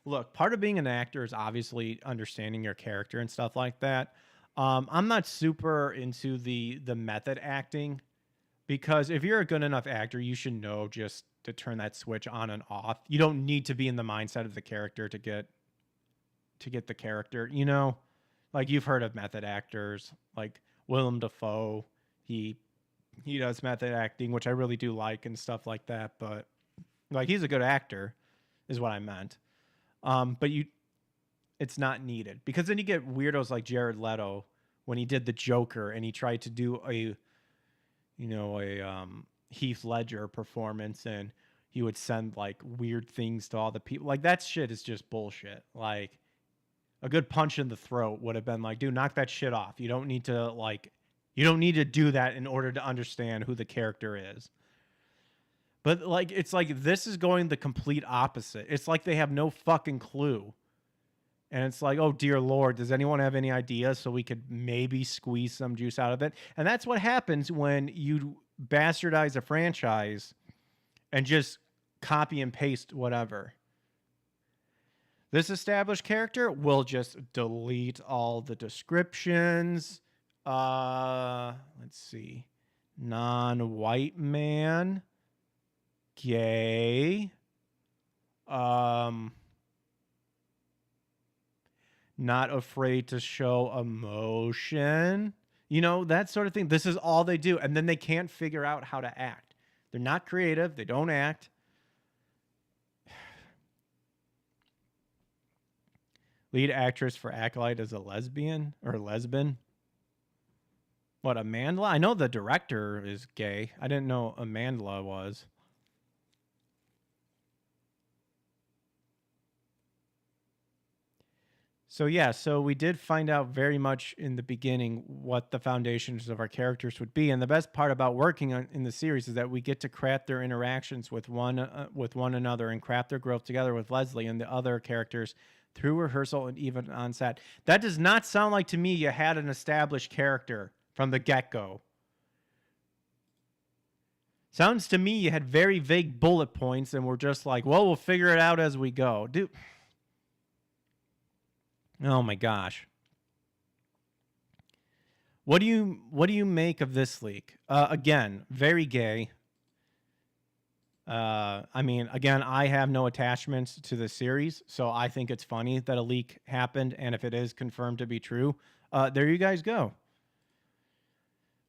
look, part of being an actor is obviously understanding your character and stuff like that. I'm not super into the method acting, because if you're a good enough actor, you should know just to turn that switch on and off. You don't need to be in the mindset of the character to get the character, you know? Like, you've heard of method actors, like Willem Dafoe. He does method acting, which I really do like and stuff like that, but like, he's a good actor is what I meant. But it's not needed, because then you get weirdos like Jared Leto when he did the Joker and he tried to do a Heath Ledger performance, and he would send like weird things to all the people. Like, that shit is just bullshit. Like, a good punch in the throat would have been like, dude, knock that shit off. You don't need to do that in order to understand who the character is. But like, it's like, this is going the complete opposite. It's like they have no fucking clue. And it's like, oh dear Lord, does anyone have any ideas so we could maybe squeeze some juice out of it? And that's what happens when you bastardize a franchise and just copy and paste whatever. This established character will just delete all the descriptions. Let's see. Non-white man. Gay. Not afraid to show emotion. You know, that sort of thing. This is all they do. And then they can't figure out how to act. They're not creative. They don't act. Lead actress for Acolyte is a lesbian or lesbian. What, Amandla? I know the director is gay. I didn't know Amandla was. So yeah, so we did find out very much in the beginning what the foundations of our characters would be, and the best part about working in the series is that we get to craft their interactions with one another and craft their growth together with Leslie and the other characters through rehearsal and even on set. That does not sound like to me you had an established character from the get-go. Sounds to me you had very vague bullet points and we're just like, well, we'll figure it out as we go. Dude. Oh my gosh. What do you make of this leak? Again, very gay. I mean, again, I have no attachments to the series, so I think it's funny that a leak happened, and if it is confirmed to be true, there you guys go.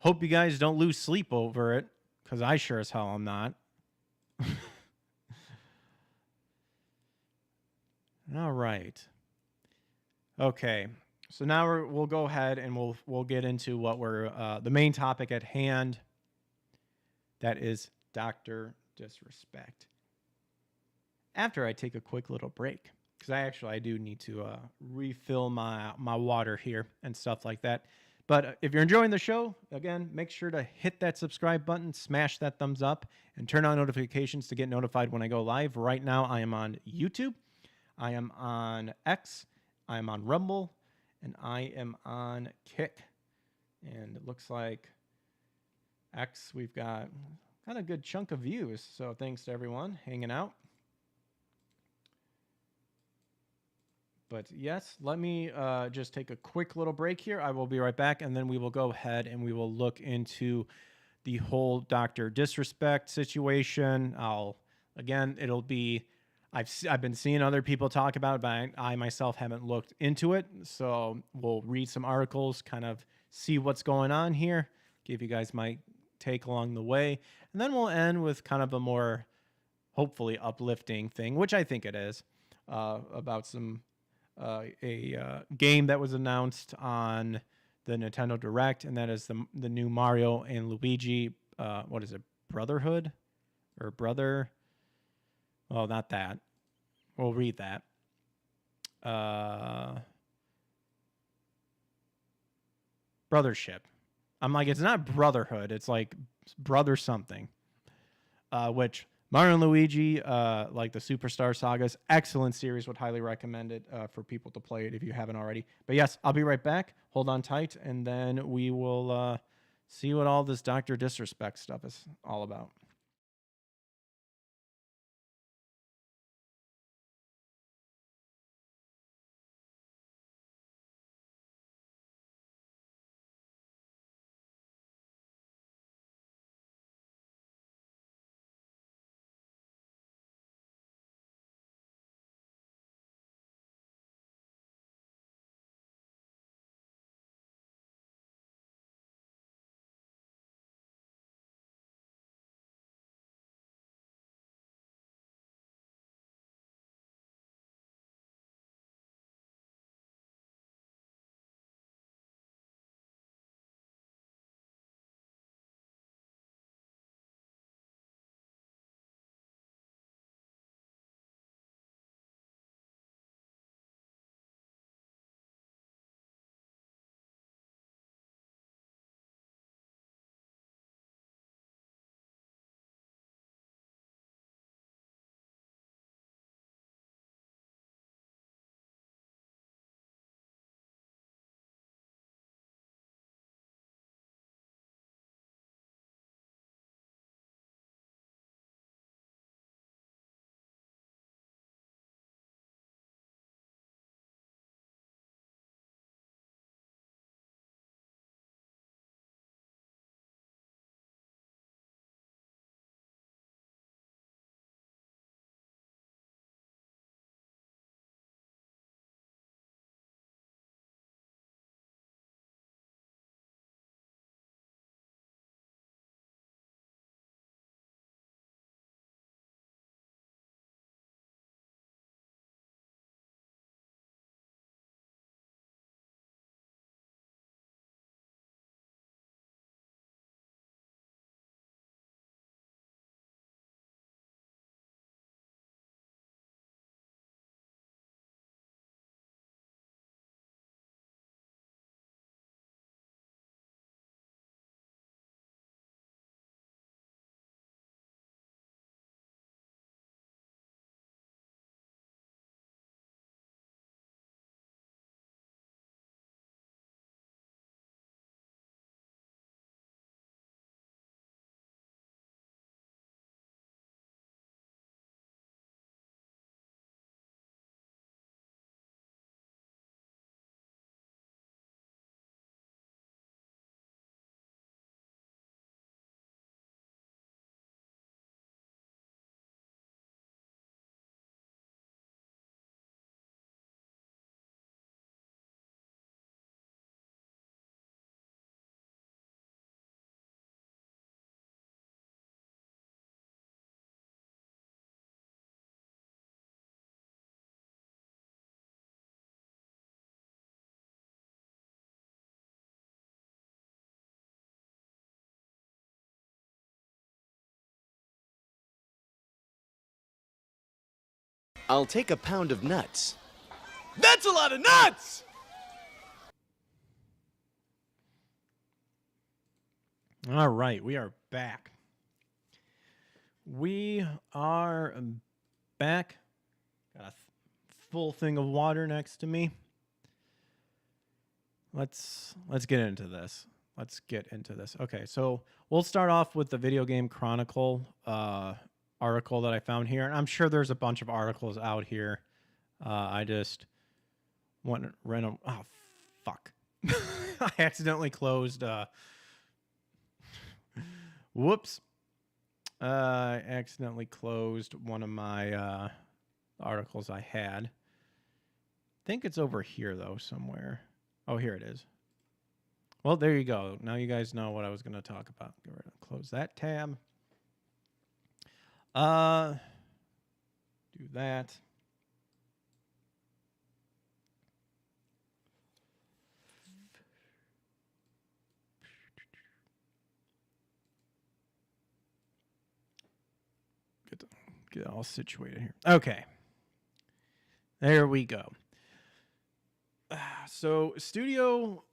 Hope you guys don't lose sleep over it, because I sure as hell am not. All right. Okay, so now we'll go ahead and we'll get into what we're the main topic at hand. That is Dr. Disrespect. After I take a quick little break, because I do need to refill my water here and stuff like that. But if you're enjoying the show, again, make sure to hit that subscribe button, smash that thumbs up, and turn on notifications to get notified when I go live. Right now, I am on YouTube, I am on X, I am on Rumble, and I am on Kick. And it looks like X, we've got a good chunk of views. So thanks to everyone hanging out. But yes, let me just take a quick little break here. I will be right back, and then we will go ahead and we will look into the whole Dr. Disrespect situation. It'll be... I've been seeing other people talk about it, but I myself haven't looked into it. So we'll read some articles, kind of see what's going on here, give you guys my take along the way. And then we'll end with kind of a more hopefully uplifting thing, which I think it is, about a game that was announced on the Nintendo Direct, and that is the new Mario and Luigi, what is it, Brotherhood? Or Brother... Well, not that. We'll read that. Brothership. I'm like, it's not Brotherhood. It's like Brother something. Which Mario and Luigi, like the Superstar Sagas, excellent series. Would highly recommend it for people to play it if you haven't already. But yes, I'll be right back. Hold on tight, and then we will see what all this Dr. Disrespect stuff is all about. I'll take a pound of nuts. That's a lot of nuts! All right, we are back. We are back. Got a full thing of water next to me. Let's get into this. Okay, so we'll start off with the Video Game Chronicle article that I found here, and I'm sure there's a bunch of articles out here. I just want to random. Oh, fuck! I accidentally closed. Whoops! I accidentally closed one of my articles I had. I think it's over here though, somewhere. Oh, here it is. Well, there you go. Now you guys know what I was going to talk about. Get rid of, close that tab. Do that. Get all situated here. Okay. There we go. So, studio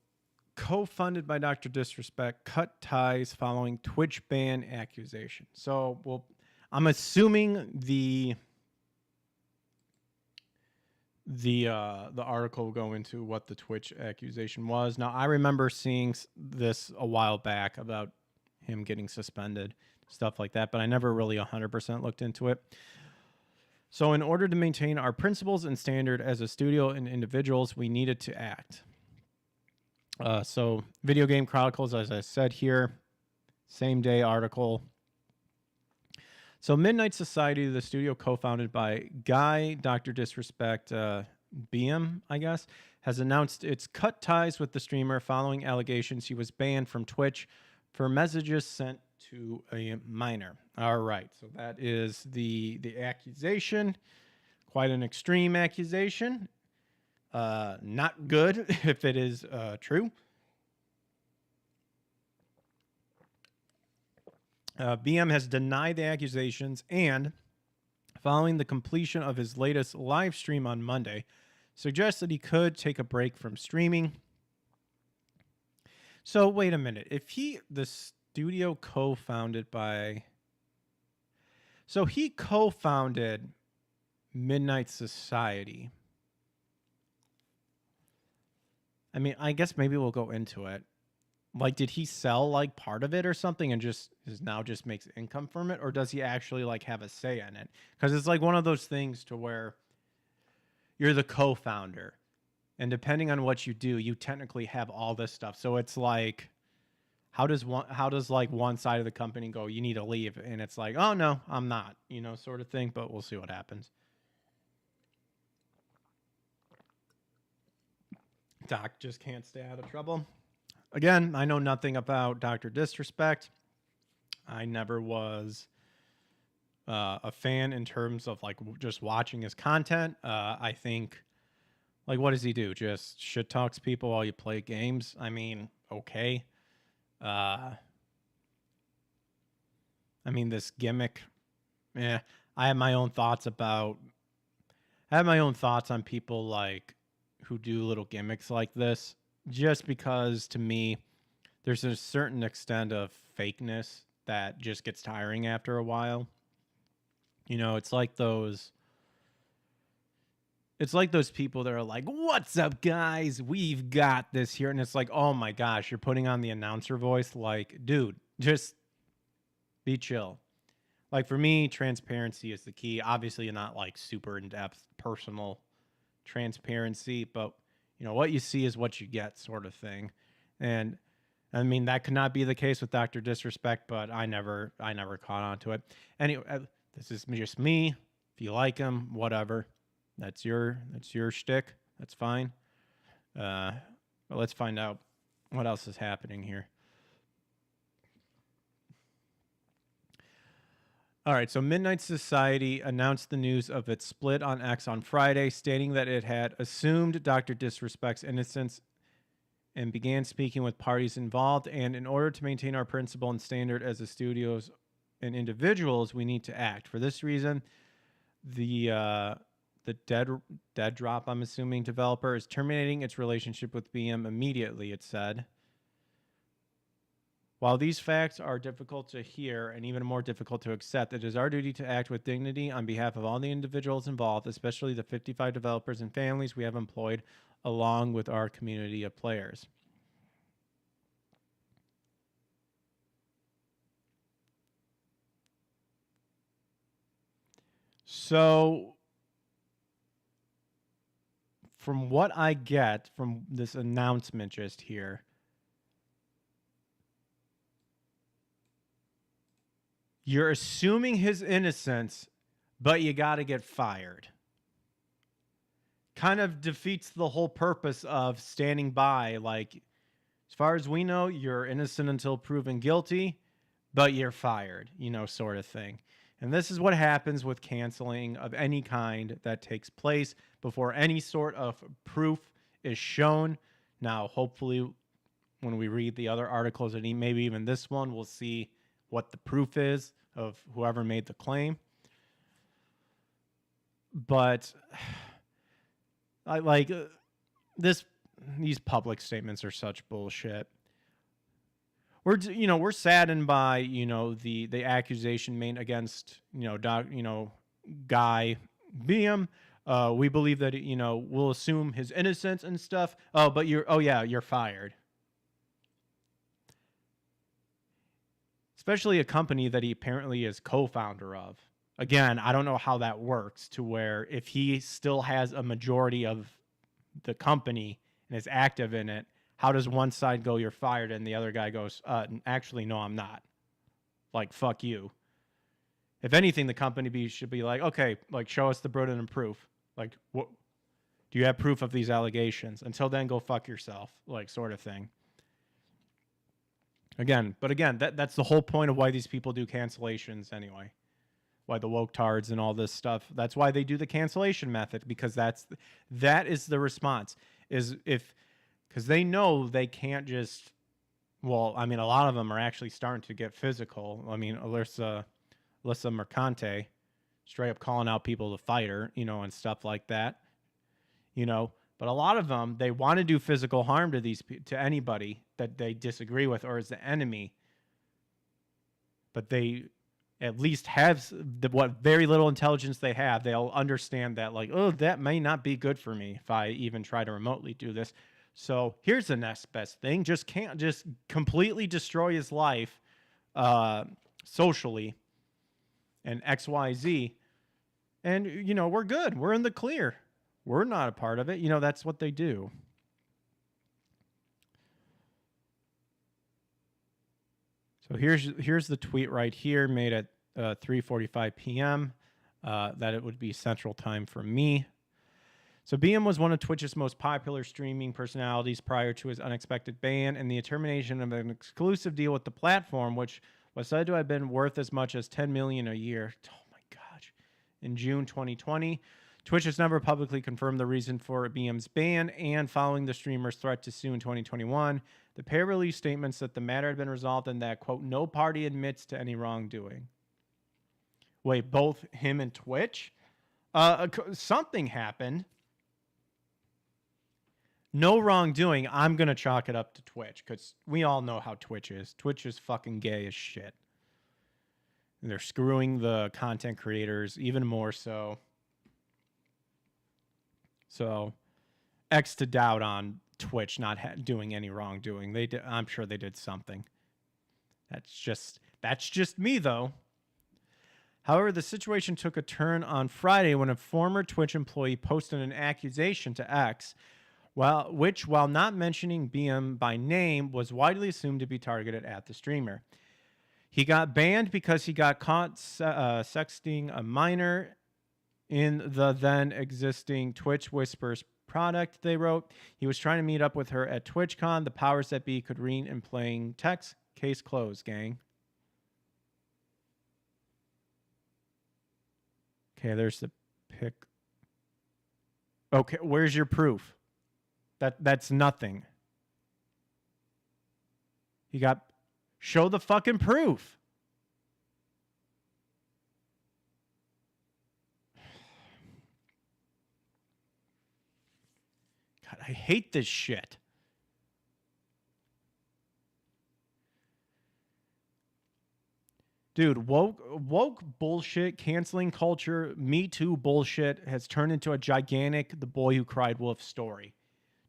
co-funded by Dr. Disrespect cut ties following Twitch ban accusation. So, well, I'm assuming the article will go into what the Twitch accusation was. Now, I remember seeing this a while back about him getting suspended, stuff like that, but I never really 100% looked into it. So in order to maintain our principles and standard as a studio and individuals, we needed to act. So Video Game Chronicles, as I said here, same day article. So Midnight Society, the studio co-founded by Guy, Dr. Disrespect, BM, I guess, has announced its cut ties with the streamer following allegations he was banned from Twitch for messages sent to a minor. All right, so that is the accusation. Quite an extreme accusation. Not good if it is true. BM has denied the accusations and, following the completion of his latest live stream on Monday, suggested he could take a break from streaming. So wait a minute. If the studio co-founded by... So he co-founded Midnight Society. I mean, I guess maybe we'll go into it. Like, did he sell like part of it or something and just makes income from it? Or does he actually like have a say in it? Because it's like one of those things to where you're the co-founder. And depending on what you do, you technically have all this stuff. So it's like, how does like one side of the company go, you need to leave? And it's like, oh no, I'm not, sort of thing. But we'll see what happens. Doc just can't stay out of trouble. Again, I know nothing about Dr. Disrespect. I never was a fan in terms of like just watching his content. I think, like, what does he do? Just shit talks people while you play games? I mean, okay. I mean, this gimmick. I have my own thoughts on people like who do little gimmicks like this. Just because, to me, there's a certain extent of fakeness that just gets tiring after a while. It's like those people that are like, "What's up, guys? We've got this here." And it's like, oh my gosh, you're putting on the announcer voice. Like, dude, just be chill. Like, for me, transparency is the key. Obviously, not like super in-depth personal transparency, but what you see is what you get, sort of thing. And I mean, that could not be the case with Dr. Disrespect, but I never caught on to it. Anyway, this is just me. If you like him, whatever. That's your shtick. That's fine. But let's find out what else is happening here. All right, so Midnight Society announced the news of its split on X on Friday, stating that it had assumed Dr. Disrespect's innocence and began speaking with parties involved. And in order to maintain our principle and standard as a studios and individuals, we need to act. For this reason, the the Dead Drop, I'm assuming, developer, is terminating its relationship with BM immediately, it said. While these facts are difficult to hear and even more difficult to accept, it is our duty to act with dignity on behalf of all the individuals involved, especially the 55 developers and families we have employed, along with our community of players. So, from what I get from this announcement just here, you're assuming his innocence, but you got to get fired. Kind of defeats the whole purpose of standing by. Like, as far as we know, you're innocent until proven guilty, but you're fired, you know, sort of thing. And this is what happens with canceling of any kind that takes place before any sort of proof is shown. Now, hopefully, when we read the other articles, and maybe even this one, we'll see what the proof is of whoever made the claim. But I like these public statements are such bullshit. We're saddened by, the accusation made against, Guy Beam. We believe that, we'll assume his innocence and stuff. Oh, but you're fired. Especially a company that he apparently is co-founder of. Again, I don't know how that works to where if he still has a majority of the company and is active in it, how does one side go, you're fired, and the other guy goes, actually, no, I'm not. Like, fuck you. If anything, the company should be like, okay, like, show us the burden of proof. Like, what? Do you have proof of these allegations? Until then, go fuck yourself, like, sort of thing. Again, that's the whole point of why these people do cancellations anyway. Why the woke tards and all this stuff. That's why they do the cancellation method, because that is the response. Because they know they can't just, well, I mean, a lot of them are actually starting to get physical. I mean, Alyssa Mercante, straight up calling out people to fight her, and stuff like that, But a lot of them, they want to do physical harm to anybody that they disagree with or is the enemy. But they at least have what very little intelligence they have. They'll understand that, like, oh, that may not be good for me if I even try to remotely do this. So here's the next best thing. Just completely destroy his life socially and XYZ. And, we're good. We're in the clear. We're not a part of it. That's what they do. So here's the tweet right here, made at 3:45 p.m. That it would be Central Time for me. So BM was one of Twitch's most popular streaming personalities prior to his unexpected ban and the termination of an exclusive deal with the platform, which was said to have been worth as much as $10 million a year. Oh my gosh. In June 2020. Twitch has never publicly confirmed the reason for BM's ban, and following the streamer's threat to sue in 2021, the pair released statements that the matter had been resolved and that, quote, no party admits to any wrongdoing. Wait, both him and Twitch? Something happened. No wrongdoing. I'm going to chalk it up to Twitch, because we all know how Twitch is. Twitch is fucking gay as shit. And they're screwing the content creators even more so. So, X to doubt on Twitch not doing any wrongdoing. I'm sure they did something. That's just me, though. However, the situation took a turn on Friday when a former Twitch employee posted an accusation to X, which, while not mentioning BM by name, was widely assumed to be targeted at the streamer. He got banned because he got caught sexting a minor in the then existing Twitch Whispers product, they wrote. He was trying to meet up with her at TwitchCon. The powers that be could read in plain text. Case closed, gang. Okay, there's the pic. Okay, where's your proof? That's nothing. Show the fucking proof. I hate this shit. Dude, woke bullshit, canceling culture, Me Too bullshit has turned into a gigantic The Boy Who Cried Wolf story.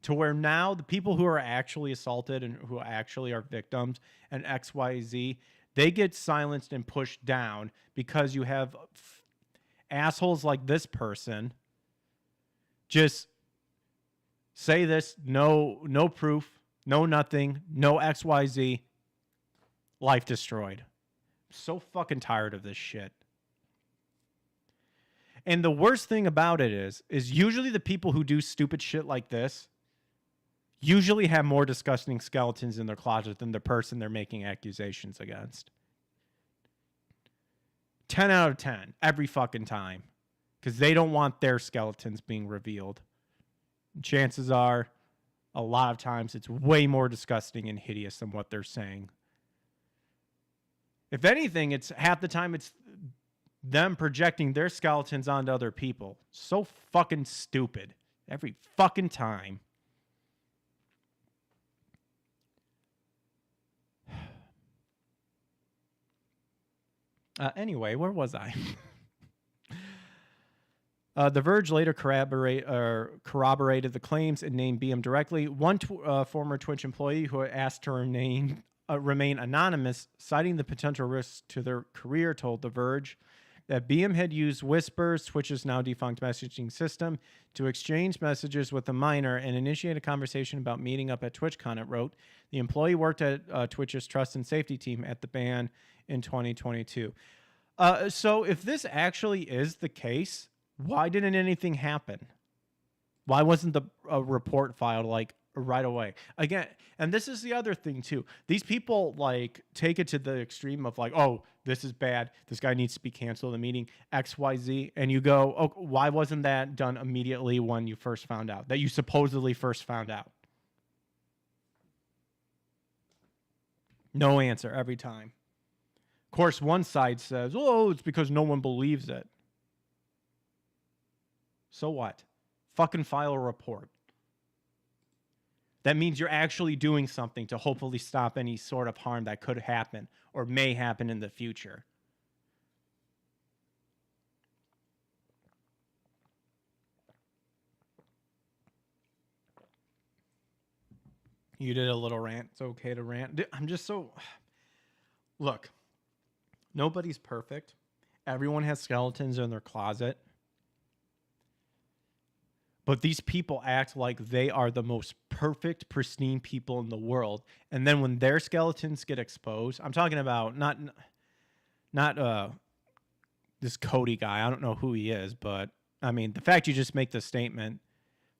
To where now the people who are actually assaulted and who actually are victims and XYZ, they get silenced and pushed down because you have assholes like this person just say this, no proof, no nothing, no XYZ, life destroyed. So fucking tired of this shit. And the worst thing about it is usually the people who do stupid shit like this usually have more disgusting skeletons in their closet than the person they're making accusations against. 10 out of 10 every fucking time, because they don't want their skeletons being revealed. Chances are a lot of times it's way more disgusting and hideous than what they're saying. If anything, it's half the time it's them projecting their skeletons onto other people. So fucking stupid. Every fucking time. Anyway, where was I? The Verge later corroborated the claims and named BM directly. One former Twitch employee who asked to remain anonymous, citing the potential risks to their career, told The Verge that BM had used Whispers, Twitch's now defunct messaging system, to exchange messages with a minor and initiate a conversation about meeting up at TwitchCon. It wrote, the employee worked at Twitch's trust and safety team at the ban in 2022. So if this actually is the case, why didn't anything happen? Why wasn't the report filed like right away? Again, and this is the other thing too. These people like take it to the extreme of like, oh, this is bad. This guy needs to be canceled. The meeting XYZ, and you go, oh, why wasn't that done immediately when you first found out? That you supposedly first found out. No answer every time. Of course, one side says, oh, it's because no one believes it. So what? Fucking file a report. That means you're actually doing something to hopefully stop any sort of harm that could happen or may happen in the future. You did a little rant. It's okay to rant. I'm just so... Look, nobody's perfect. Everyone has skeletons in their closet. But these people act like they are the most perfect, pristine people in the world. And then when their skeletons get exposed, I'm talking about not this Cody guy. I don't know who he is, but I mean, the fact you just make the statement,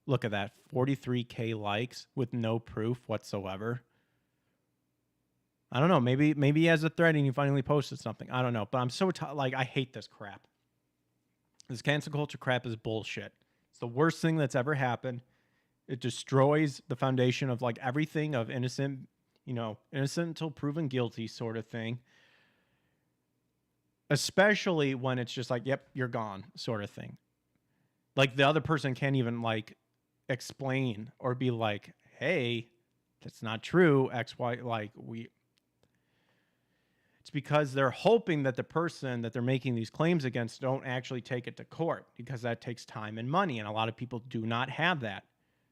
look at that, 43K likes with no proof whatsoever. I don't know. Maybe he has a thread and you finally posted something. I don't know. But I'm so I hate this crap. This cancel culture crap is bullshit. It's the worst thing that's ever happened. It destroys the foundation of like everything of innocent until proven guilty sort of thing. Especially when it's just like, yep, you're gone sort of thing. Like the other person can't even like explain or be like, hey, that's not true. X, Y, it's because they're hoping that the person that they're making these claims against don't actually take it to court, because that takes time and money, and a lot of people do not have that.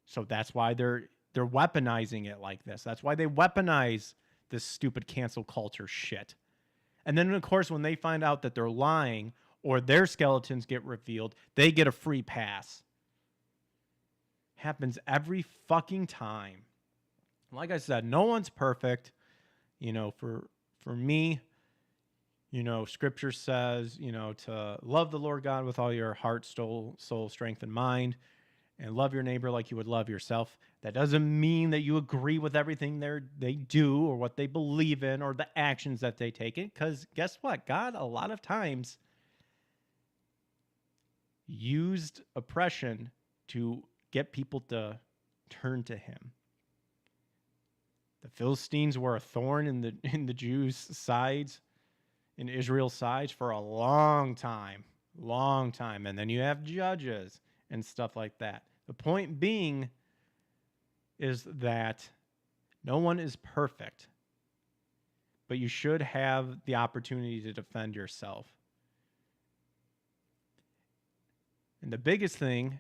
So that's why they're weaponizing it like this. That's why they weaponize this stupid cancel culture shit. And then, of course, when they find out that they're lying or their skeletons get revealed, they get a free pass. Happens every fucking time. Like I said, no one's perfect. For me, scripture says, to love the Lord God with all your heart, soul, strength, and mind, and love your neighbor like you would love yourself. That doesn't mean that you agree with everything they do or what they believe in or the actions that they take it. Because guess what? God, a lot of times, used oppression to get people to turn to him. The Philistines were a thorn in the Jews' sides, in Israel's sides for a long time. And then you have judges and stuff like that. The point being, is that no one is perfect, but you should have the opportunity to defend yourself. And the biggest thing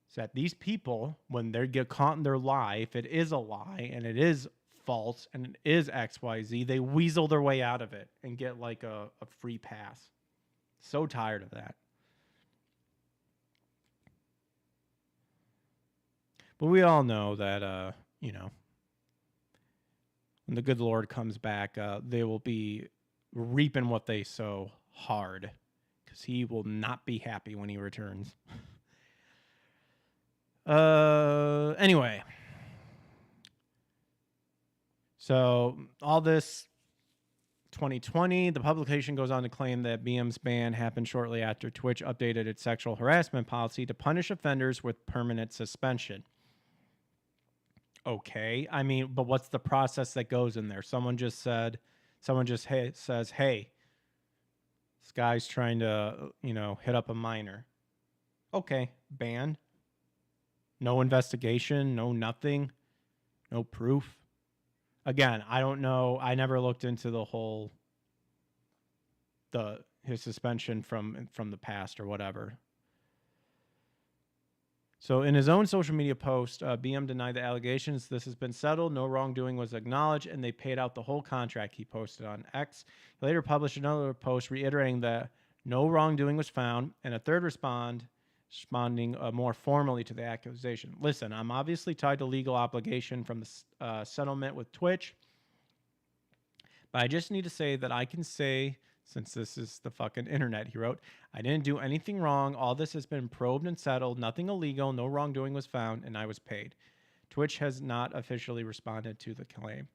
is that these people, when they get caught in their lie, if it is a lie and it is false and it is XYZ, they weasel their way out of it and get like a free pass. So tired of that. But we all know that, when the good Lord comes back, they will be reaping what they sow hard, because he will not be happy when he returns. Anyway. So all this 2020, the publication goes on to claim that BM's ban happened shortly after Twitch updated its sexual harassment policy to punish offenders with permanent suspension. Okay, I mean, but what's the process that goes in there? Someone just says, hey, this guy's trying to, hit up a minor. Okay, banned. No investigation, no nothing, no proof. Again, I don't know. I never looked into the whole his suspension from the past or whatever. So in his own social media post, BM denied the allegations. This has been settled. No wrongdoing was acknowledged, and they paid out the whole contract. He posted on X. He later published another post reiterating that no wrongdoing was found, and a third responding more formally to the accusation. Listen, I'm obviously tied to legal obligation from the settlement with Twitch, but I just need to say that I can say, since this is the fucking internet, he wrote, I didn't do anything wrong. All this has been probed and settled. Nothing illegal. No wrongdoing was found, and I was paid. Twitch has not officially responded to the claim.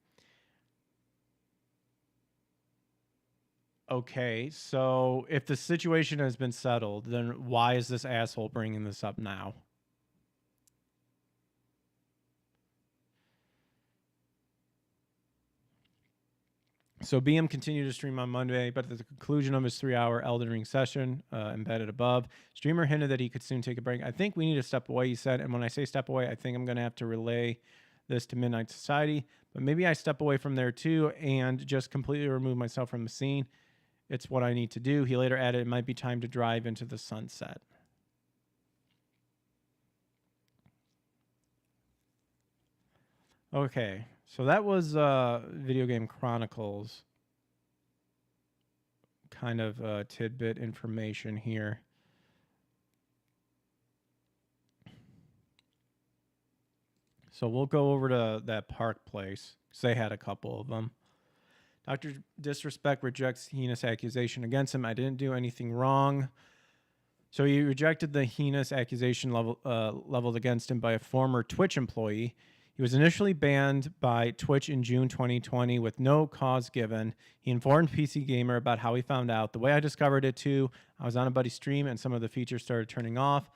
Okay, so if the situation has been settled, then why is this asshole bringing this up now? So BM continued to stream on Monday, but at the conclusion of his 3-hour Elden Ring session, embedded above, streamer hinted that he could soon take a break. I think we need to step away, he said. And when I say step away, I think I'm going to have to relay this to Midnight Society. But maybe I step away from there too and just completely remove myself from the scene. It's what I need to do. He later added, it might be time to drive into the sunset. Okay, so that was Video Game Chronicles kind of tidbit information here. So we'll go over to that Park place, because they had a couple of them. Dr. Disrespect rejects heinous accusation against him. I didn't do anything wrong. So he rejected the heinous accusation leveled against him by a former Twitch employee. He was initially banned by Twitch in June 2020 with no cause given. He informed PC Gamer about how he found out. The way I discovered it too, I was on a buddy's stream and some of the features started turning off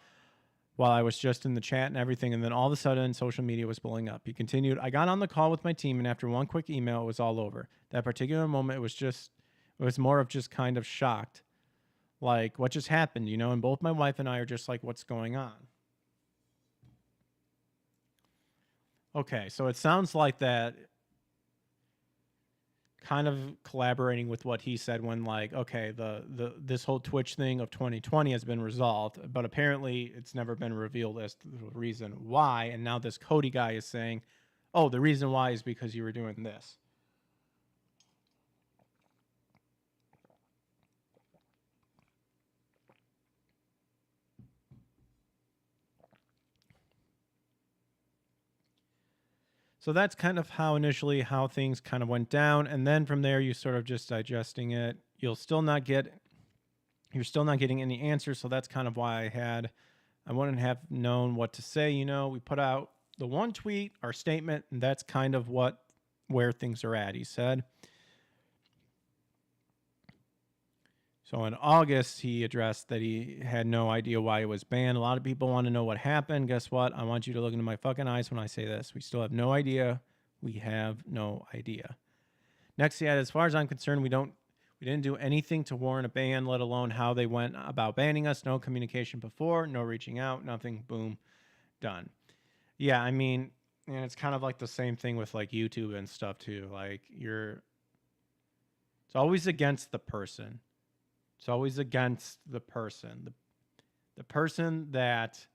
while I was just in the chat and everything. And then all of a sudden, social media was blowing up. He continued, I got on the call with my team, and after one quick email, it was all over. That particular moment, it was more of just kind of shocked. Like, what just happened, And both my wife and I are just like, what's going on? Okay, so it sounds like that kind of collaborating with what he said when, like, okay, this whole Twitch thing of 2020 has been resolved, but apparently it's never been revealed as to the reason why. And now this Cody guy is saying, oh, the reason why is because you were doing this. So that's kind of how things kind of went down. And then from there, you sort of just digesting it. You're still not getting any answers. So that's kind of why I wouldn't have known what to say. We put out the one tweet, our statement, and that's kind of where things are at, he said. So in August, he addressed that he had no idea why it was banned. A lot of people want to know what happened. Guess what? I want you to look into my fucking eyes when I say this. We still have no idea. We have no idea. Next, he had, as far as I'm concerned, we didn't do anything to warrant a ban, let alone how they went about banning us. No communication before, no reaching out, nothing. Boom, done. Yeah, I mean, And it's kind of like the same thing with like YouTube and stuff too. Like it's always against the person. It's always against the person. The person that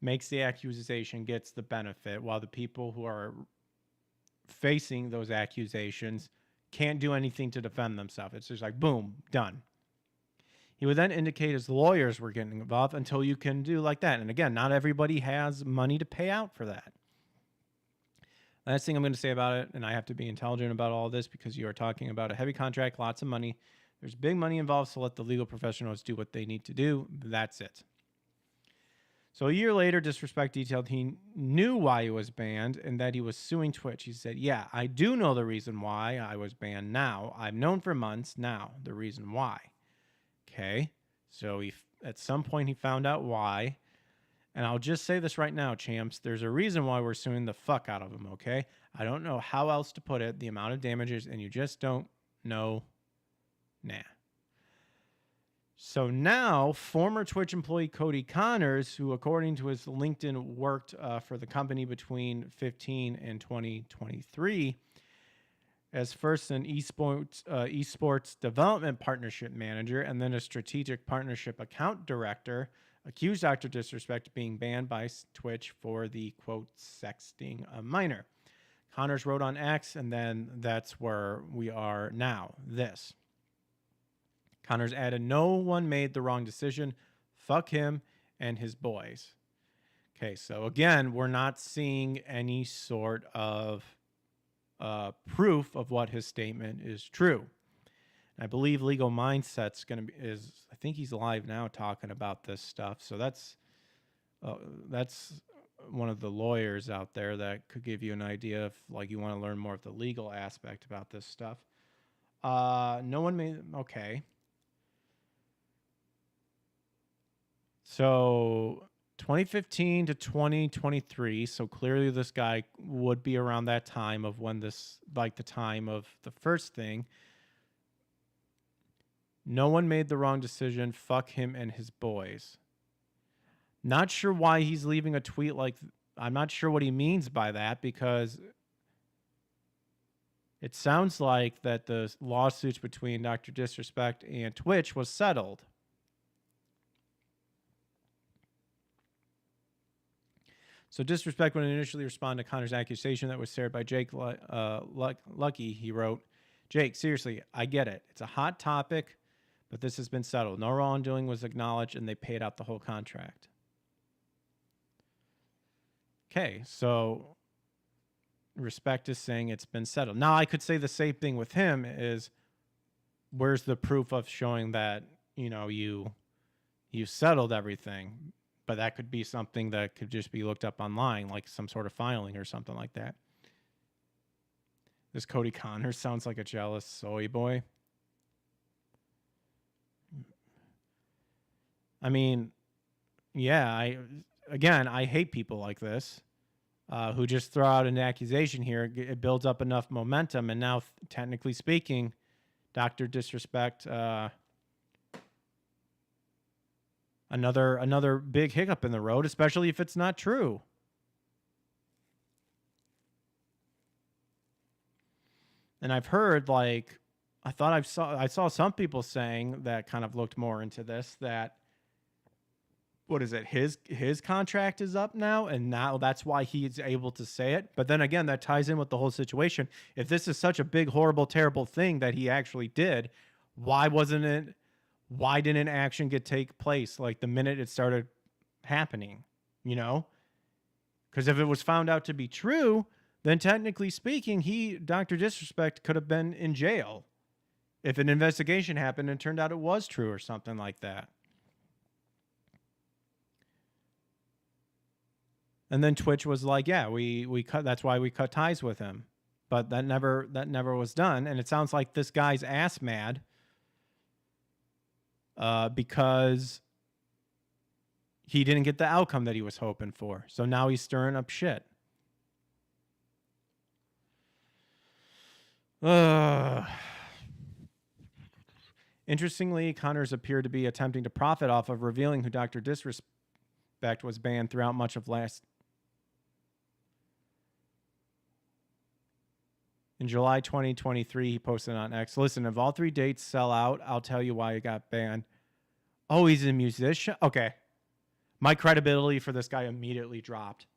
makes the accusation gets the benefit, while the people who are facing those accusations can't do anything to defend themselves. It's just like, boom, done. He would then indicate his lawyers were getting involved until you can do like that. And again, not everybody has money to pay out for that. Last thing I'm going to say about it, and I have to be intelligent about all this because you are talking about a heavy contract, lots of money. There's big money involved, so let the legal professionals do what they need to do. That's it. So a year later, Disrespect detailed he knew why he was banned and that he was suing Twitch. He said, yeah, I do know the reason why I was banned now. I've known for months now the reason why. Okay, so at some point he found out why. And I'll just say this right now, champs. There's a reason why we're suing the fuck out of him, okay? I don't know how else to put it, the amount of damages, and you just don't know. Nah. So now, former Twitch employee Cody Connors, who according to his LinkedIn worked for the company between 2015 and 2023, as first an esports development partnership manager and then a strategic partnership account director, accused Dr. Disrespect of being banned by Twitch for the, quote, sexting a minor. Connors wrote on X, and then that's where we are now, this. Connors added, no one made the wrong decision. Fuck him and his boys. Okay, so again, we're not seeing any sort of proof of what his statement is true. I believe Legal Mindset's going to be I think he's live now talking about this stuff. So that's one of the lawyers out there that could give you an idea if like you want to learn more of the legal aspect about this stuff. No one made okay. So 2015 to 2023. So clearly this guy would be around that time of when this, like the time of the first thing. No one made the wrong decision. Fuck him and his boys. Not sure why he's leaving a tweet like, I'm not sure what he means by that, because it sounds like that the lawsuits between Dr. Disrespect and Twitch was settled. So Disrespect, when initially responded to Connor's accusation that was shared by Jake Lucky, he wrote, Jake, seriously, I get it. It's a hot topic, but this has been settled. No wrongdoing was acknowledged, and they paid out the whole contract. Okay, so Respect is saying it's been settled. Now, I could say the same thing with him is, where's the proof of showing that, you know, you settled everything? But that could be something that could just be looked up online, like some sort of filing or something like that. This Cody Connors sounds like a jealous soy boy. I mean, yeah, I hate people like this who just throw out an accusation here. It builds up enough momentum, and now, technically speaking, Dr. Disrespect, another big hiccup in the road, especially if it's not true. And I've heard, like, I saw some people saying that kind of looked more into this, that what is it? His contract is up now, and now that's why he's able to say it. But then again, that ties in with the whole situation. If this is such a big, horrible, terrible thing that he actually did, why didn't action take place like the minute it started happening? You know? Because if it was found out to be true, then technically speaking, Dr. Disrespect could have been in jail if an investigation happened and turned out it was true or something like that. And then Twitch was like, yeah, we cut. That's why we cut ties with him. But that never was done. And it sounds like this guy's ass mad because he didn't get the outcome that he was hoping for. So now he's stirring up shit. Interestingly, Connors appeared to be attempting to profit off of revealing who Dr. Disrespect was banned throughout much of last. In July 2023, he posted on X, listen, if all 3 dates sell out, I'll tell you why he got banned. Oh, he's a musician? Okay. My credibility for this guy immediately dropped.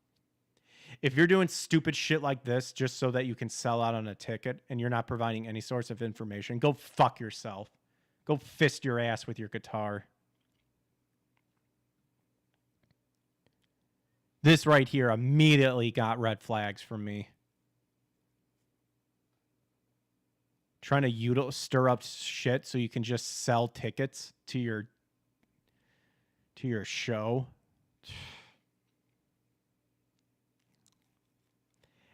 If you're doing stupid shit like this just so that you can sell out on a ticket and you're not providing any source of information, go fuck yourself. Go fist your ass with your guitar. This right here immediately got red flags from me. Trying to stir up shit so you can just sell tickets to your show.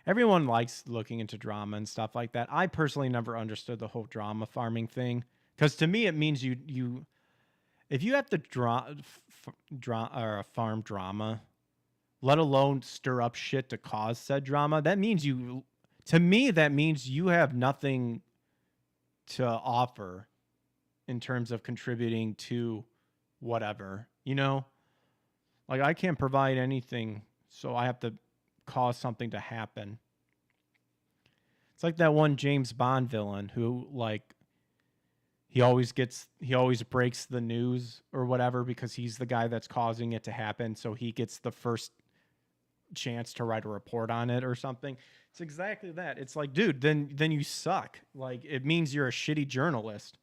Everyone likes looking into drama and stuff like that. I personally never understood the whole drama farming thing, because to me it means you if you have to farm drama, let alone stir up shit to cause said drama, that means that means you have nothing to offer in terms of contributing to whatever, like I can't provide anything, so I have to cause something to happen. It's like that one James Bond villain who, like, he always breaks the news or whatever because he's the guy that's causing it to happen, so he gets the first chance to write a report on it or something. It's exactly that. It's like, dude, then you suck. Like, it means you're a shitty journalist.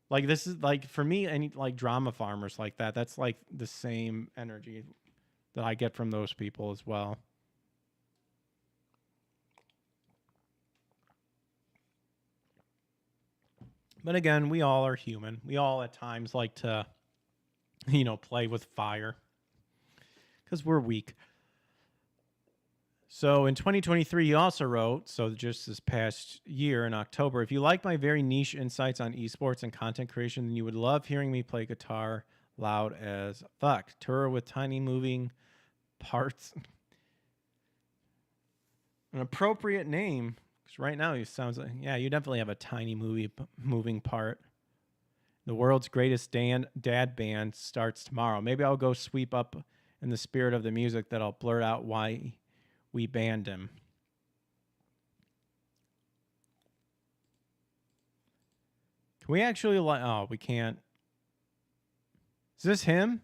Like, this is like, for me, any like drama farmers like that, that's like the same energy that I get from those people as well. But again, we all are human. We all at times like to, play with fire because we're weak. So in 2023, he also wrote, so just this past year in October, if you like my very niche insights on esports and content creation, then you would love hearing me play guitar loud as fuck. Tour with tiny moving parts. An appropriate name, because right now he sounds like, yeah, you definitely have a tiny moving part. The world's greatest dad band starts tomorrow. Maybe I'll go sweep up in the spirit of the music that I'll blurt out why we banned him. Can we actually oh, we can't. Is this him?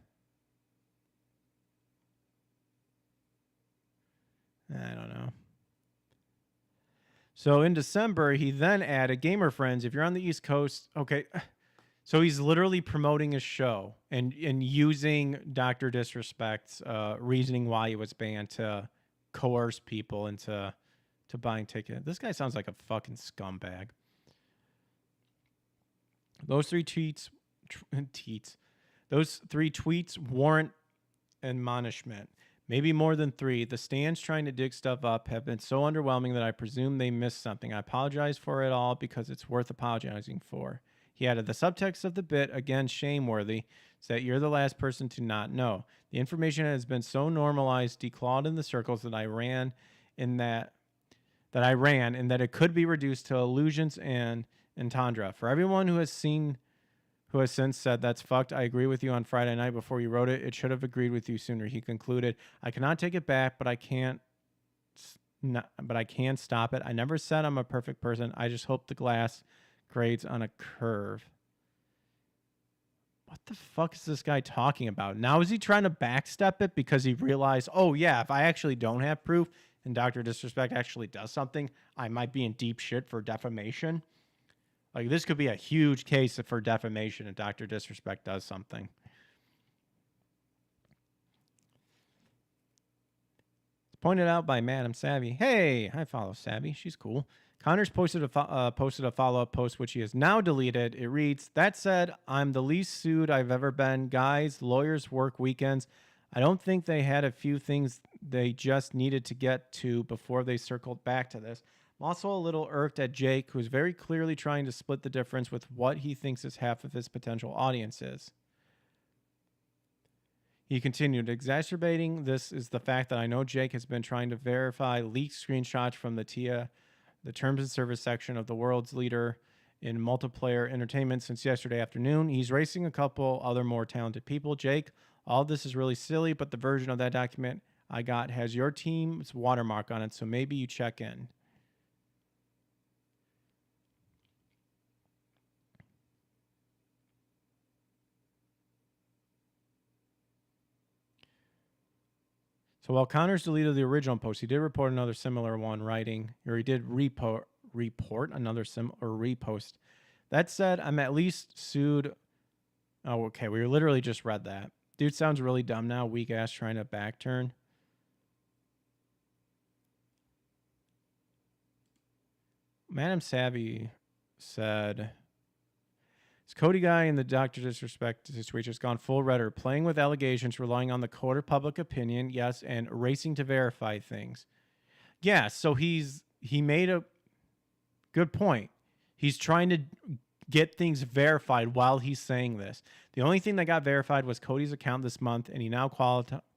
I don't know. So in December, he then added, gamer friends, if you're on the East Coast, okay. So he's literally promoting his show and using Dr. Disrespect's reasoning why he was banned to coerce people into buying tickets. This guy sounds like a fucking scumbag. Those three tweets warrant admonishment. Maybe more than 3. The stands trying to dig stuff up have been so underwhelming that I presume they missed something. I apologize for it all because it's worth apologizing for. He added, the subtext of the bit, again shameworthy, is that you're the last person to not know. The information has been so normalized, declawed in the circles that I ran in that it could be reduced to illusions and entendre. For everyone who has since said that's fucked, I agree with you on Friday night before you wrote it. It should have agreed with you sooner. He concluded, I cannot take it back, but I can stop it. I never said I'm a perfect person. I just hope the glass grades on a curve. What the fuck is this guy talking about? Now, is he trying to backstep it because he realized, oh yeah, if I actually don't have proof and Dr. Disrespect actually does something, I might be in deep shit for defamation? Like, this could be a huge case for defamation if Dr. Disrespect does something. It's pointed out by Madam Savvy. Hey, I follow Savvy. She's cool. Connors posted a follow-up post, which he has now deleted. It reads, that said, I'm the least sued I've ever been. Guys, lawyers work weekends. I don't think they had a few things they just needed to get to before they circled back to this. I'm also a little irked at Jake, who's very clearly trying to split the difference with what he thinks is half of his potential audience is. He continued, exacerbating this is the fact that I know Jake has been trying to verify leaked screenshots from the TIA, the terms and service section of the world's leader in multiplayer entertainment since yesterday afternoon. He's racing a couple other more talented people. Jake, all of this is really silly, but the version of that document I got has your team's watermark on it, so maybe you check in. So while Connors deleted the original post, he did report another similar one, writing, or he did report another repost. That said, I'm at least sued. Oh, okay. We literally just read that. Dude sounds really dumb now. Weak ass trying to backturn. Madam Savvy said, this Cody guy in the Dr. Disrespect situation has gone full redder, playing with allegations, relying on the court of public opinion, yes, and racing to verify things. Yeah, so he made a good point. He's trying to get things verified while he's saying this. The only thing that got verified was Cody's account this month, and he now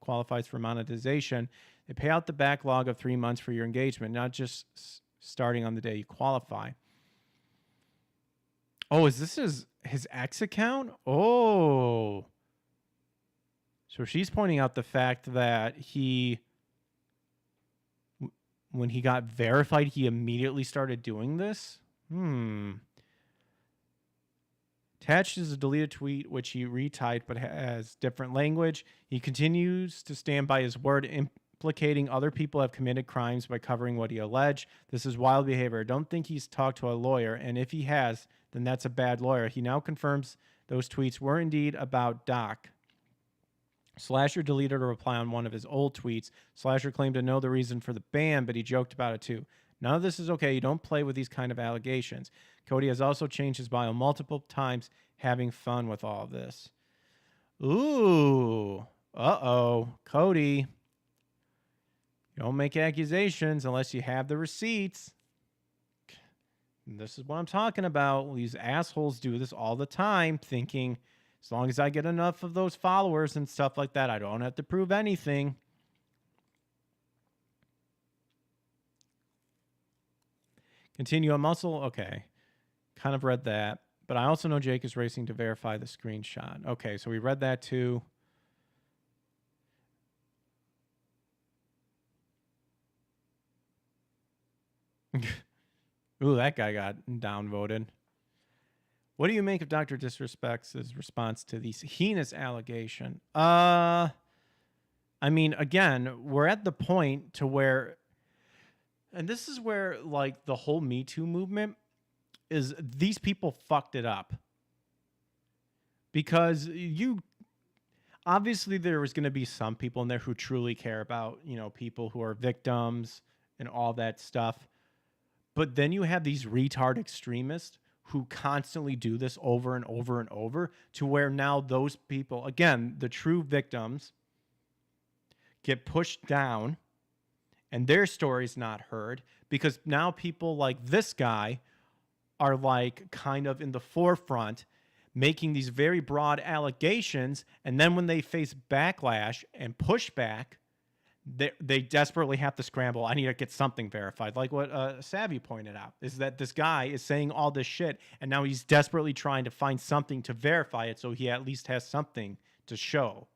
qualifies for monetization. They pay out the backlog of 3 months for your engagement, not just starting on the day you qualify. Oh, is this his ex account? Oh. So she's pointing out the fact that when he got verified, he immediately started doing this? Attached is a deleted tweet, which he retyped but has different language. He continues to stand by his word, implicating other people have committed crimes by covering what he alleged. This is wild behavior. I don't think he's talked to a lawyer, and if he has, then that's a bad lawyer. He now confirms those tweets were indeed about Doc. Slasher deleted a reply on one of his old tweets. Slasher claimed to know the reason for the ban, but he joked about it too. None of this is okay. You don't play with these kind of allegations. Cody has also changed his bio multiple times, having fun with all of this. Ooh. Uh-oh. Cody. You don't make accusations unless you have the receipts. This is what I'm talking about. These assholes do this all the time, thinking as long as I get enough of those followers and stuff like that, I don't have to prove anything. Continue a muscle. Okay. Kind of read that. But I also know Jake is racing to verify the screenshot. Okay, so we read that too. Ooh, that guy got downvoted. What do you make of Dr. Disrespect's response to these heinous allegation? I mean, again, we're at the point to where, and this is where like the whole Me Too movement is, these people fucked it up. Because obviously there was going to be some people in there who truly care about, people who are victims and all that stuff. But then you have these retard extremists who constantly do this over and over and over, to where now those people, again, the true victims, get pushed down and their story's not heard, because now people like this guy are like kind of in the forefront making these very broad allegations, and then when they face backlash and pushback, they desperately have to scramble. I need to get something verified. Like what Savvy pointed out, is that this guy is saying all this shit, and now he's desperately trying to find something to verify it so he at least has something to show.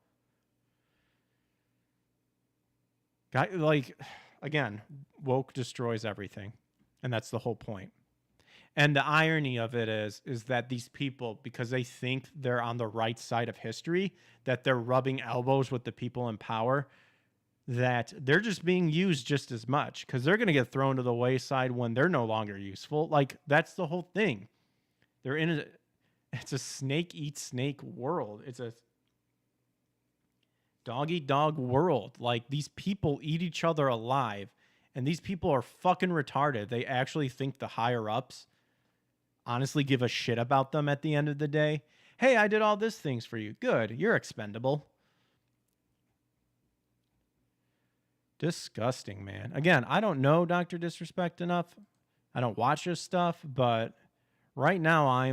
Guy, like, again, woke destroys everything, and that's the whole point. And the irony of it is that these people, because they think they're on the right side of history, that they're rubbing elbows with the people in power, that they're just being used just as much, because they're going to get thrown to the wayside when they're no longer useful. Like, that's the whole thing. It's a snake eats snake world. It's a dog eat dog world. Like, these people eat each other alive, and these people are fucking retarded. They actually think the higher ups honestly give a shit about them at the end of the day. Hey, I did all these things for you. Good. You're expendable. Disgusting, man. Again, I don't know Dr. Disrespect enough. I don't watch his stuff, but right now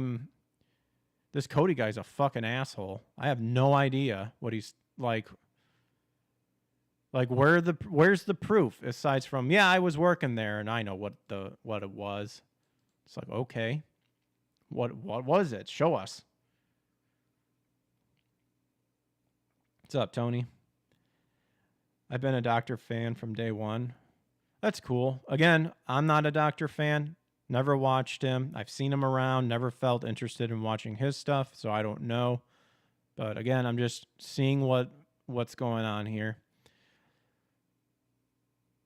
this Cody guy's a fucking asshole. I have no idea what he's like. Like, where's the proof aside from, yeah, I was working there and I know what it was. It's like, okay. What was it? Show us. What's up, Tony? I've been a Doctor fan from day one. That's cool. Again, I'm not a Doctor fan. Never watched him. I've seen him around. Never felt interested in watching his stuff, so I don't know. But again, I'm just seeing what's going on here.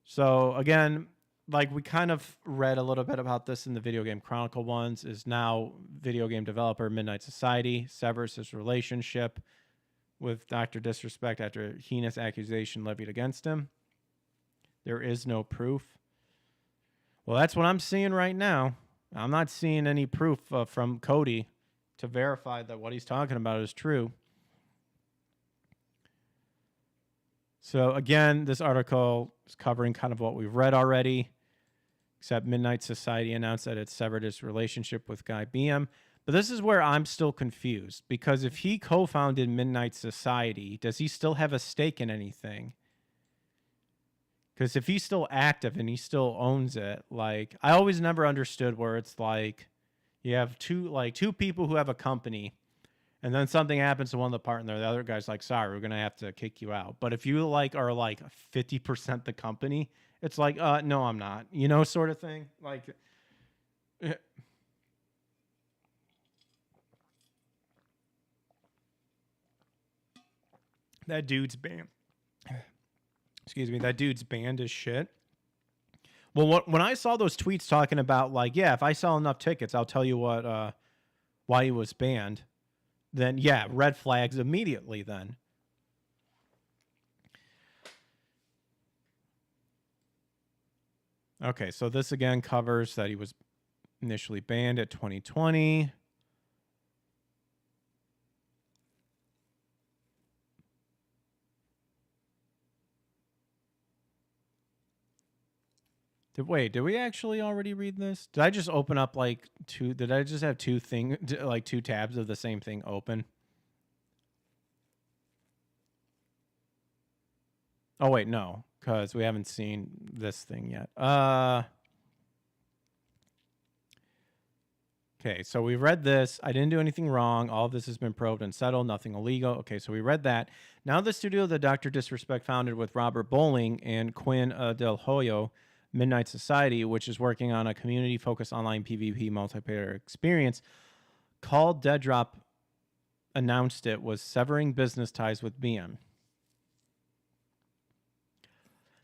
So again, like we kind of read a little bit about this in the Video Game Chronicle ones, is now video game developer Midnight Society severs his relationship with Dr. Disrespect after heinous accusation levied against him. There is no proof. Well, that's what I'm seeing right now. I'm not seeing any proof from Cody to verify that what he's talking about is true. So again, this article is covering kind of what we've read already, except Midnight Society announced that it severed its relationship with Guy BM. But this is where I'm still confused, because if he co-founded Midnight Society, does he still have a stake in anything? Because if he's still active and he still owns it, like, I always never understood where it's like you have two people who have a company, and then something happens to one of the partner, the other guy's like, sorry, we're gonna have to kick you out. But if you are 50% the company, it's like, no, I'm not, sort of thing. Like, that dude's banned. Excuse me, that dude's banned as shit. Well, when I saw those tweets talking about if I sell enough tickets, I'll tell you why he was banned. Then yeah, red flags immediately. Then okay, so this again covers that he was initially banned at 2020. Did we actually already read this? Did I just open up two? Did I just have two tabs of the same thing open? Oh wait, no, because we haven't seen this thing yet. Okay, so we read this. I didn't do anything wrong. All of this has been probed and settled. Nothing illegal. Okay, so we read that. Now the studio that Dr. Disrespect founded with Robert Bowling and Quinn Del Hoyo, Midnight Society, which is working on a community-focused online PvP multiplayer experience, called Dead Drop, announced it was severing business ties with BM.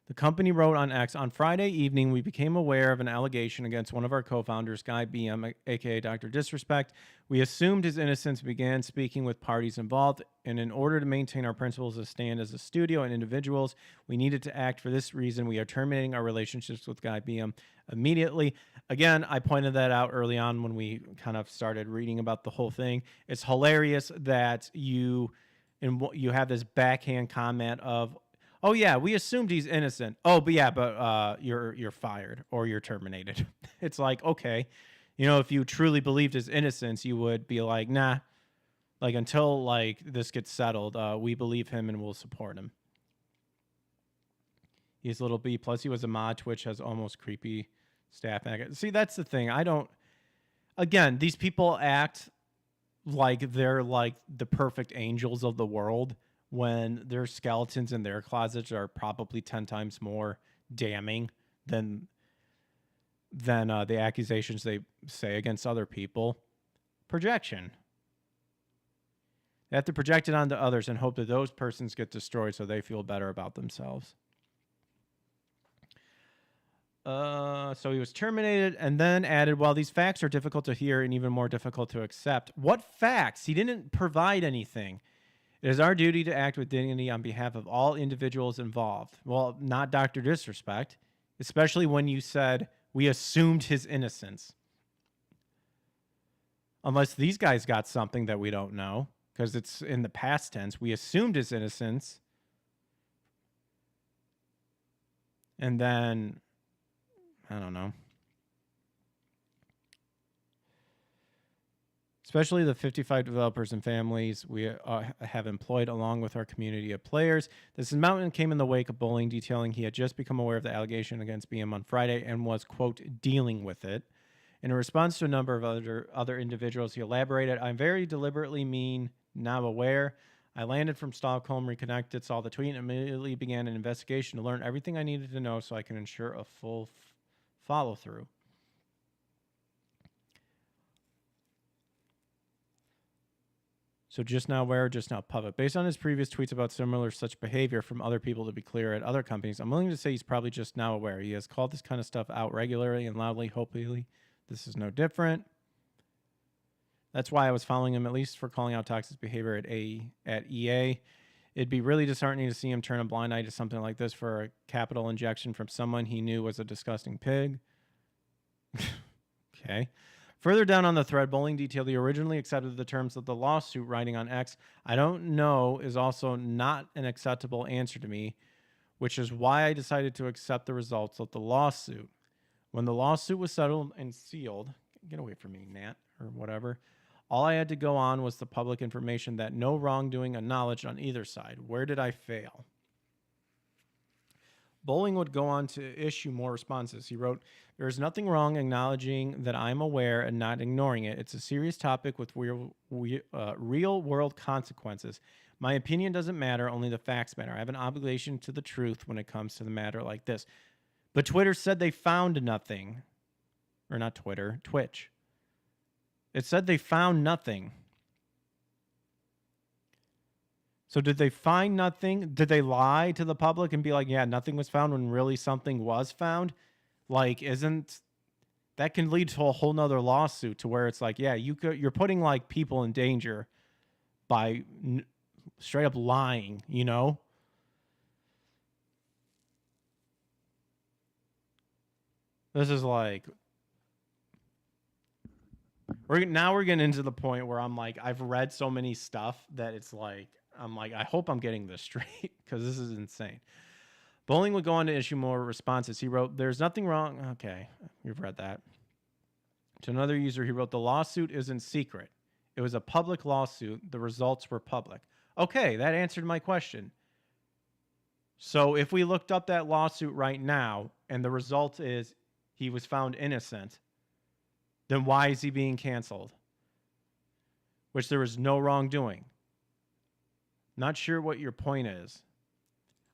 The company wrote on X, on Friday evening, we became aware of an allegation against one of our co-founders, Guy BM, aka Dr. Disrespect. We assumed his innocence, began speaking with parties involved, and in order to maintain our principles of stand as a studio and individuals, we needed to act. For this reason, we are terminating our relationships with Guy BM immediately. Again, I pointed that out early on when we kind of started reading about the whole thing. It's hilarious that you have this backhand comment of, oh yeah, we assumed he's innocent. Oh, but you're fired or you're terminated. It's like, okay, if you truly believed his innocence, you would be like, nah, until this gets settled, we believe him and we'll support him. He's a little B plus. He was a mod. Twitch has almost creepy staff. See, that's the thing. Again, these people act like they're the perfect angels of the world, when their skeletons in their closets are probably 10 times more damning than the accusations they say against other people. Projection. They have to project it onto others and hope that those persons get destroyed so they feel better about themselves. So he was terminated and then added, while these facts are difficult to hear and even more difficult to accept. What facts? He didn't provide anything. It is our duty to act with dignity on behalf of all individuals involved. Well, not Dr. Disrespect, especially when you said we assumed his innocence. Unless these guys got something that we don't know, because it's in the past tense. We assumed his innocence. And then, I don't know. Especially the 55 developers and families we have employed along with our community of players. This mountain came in the wake of Bowling detailing he had just become aware of the allegation against BM on Friday and was, quote, dealing with it. In response to a number of other individuals, he elaborated, I'm very deliberately now aware. I landed from Stockholm, reconnected, saw the tweet, and immediately began an investigation to learn everything I needed to know so I can ensure a full follow-through. So just now aware, just now public. Based on his previous tweets about similar such behavior from other people, to be clear, at other companies, I'm willing to say he's probably just now aware. He has called this kind of stuff out regularly and loudly. Hopefully this is no different. That's why I was following him, at least for calling out toxic behavior at EA. It'd be really disheartening to see him turn a blind eye to something like this for a capital injection from someone he knew was a disgusting pig. Okay. Further down on the thread, Bowling detailed he originally accepted the terms of the lawsuit, writing on X, I don't know is also not an acceptable answer to me, which is why I decided to accept the results of the lawsuit. When the lawsuit was settled and sealed, get away from me, Nat, or whatever, all I had to go on was the public information that no wrongdoing acknowledged on either side. Where did I fail? Bowling would go on to issue more responses. He wrote, there is nothing wrong acknowledging that I'm aware and not ignoring it. It's a serious topic with real-world consequences. My opinion doesn't matter, only the facts matter. I have an obligation to the truth when it comes to the matter like this. But Twitter said they found nothing. Or not Twitter, Twitch. It said they found nothing. So did they find nothing? Did they lie to the public and be like, yeah, nothing was found when really something was found? Like, isn't that can lead to a whole nother lawsuit to where it's like, yeah, you're putting like people in danger by straight up lying, you know? This is like, we're getting into the point where I'm like, I've read so many stuff that it's like, I'm like, I hope I'm getting this straight because this is insane. Bowling would go on to issue more responses. He wrote, there's nothing wrong. Okay, we've read that. To another user, he wrote, the lawsuit isn't secret. It was a public lawsuit. The results were public. Okay, that answered my question. So if we looked up that lawsuit right now and the result is he was found innocent, then why is he being canceled? Which there was no wrongdoing. Not sure what your point is.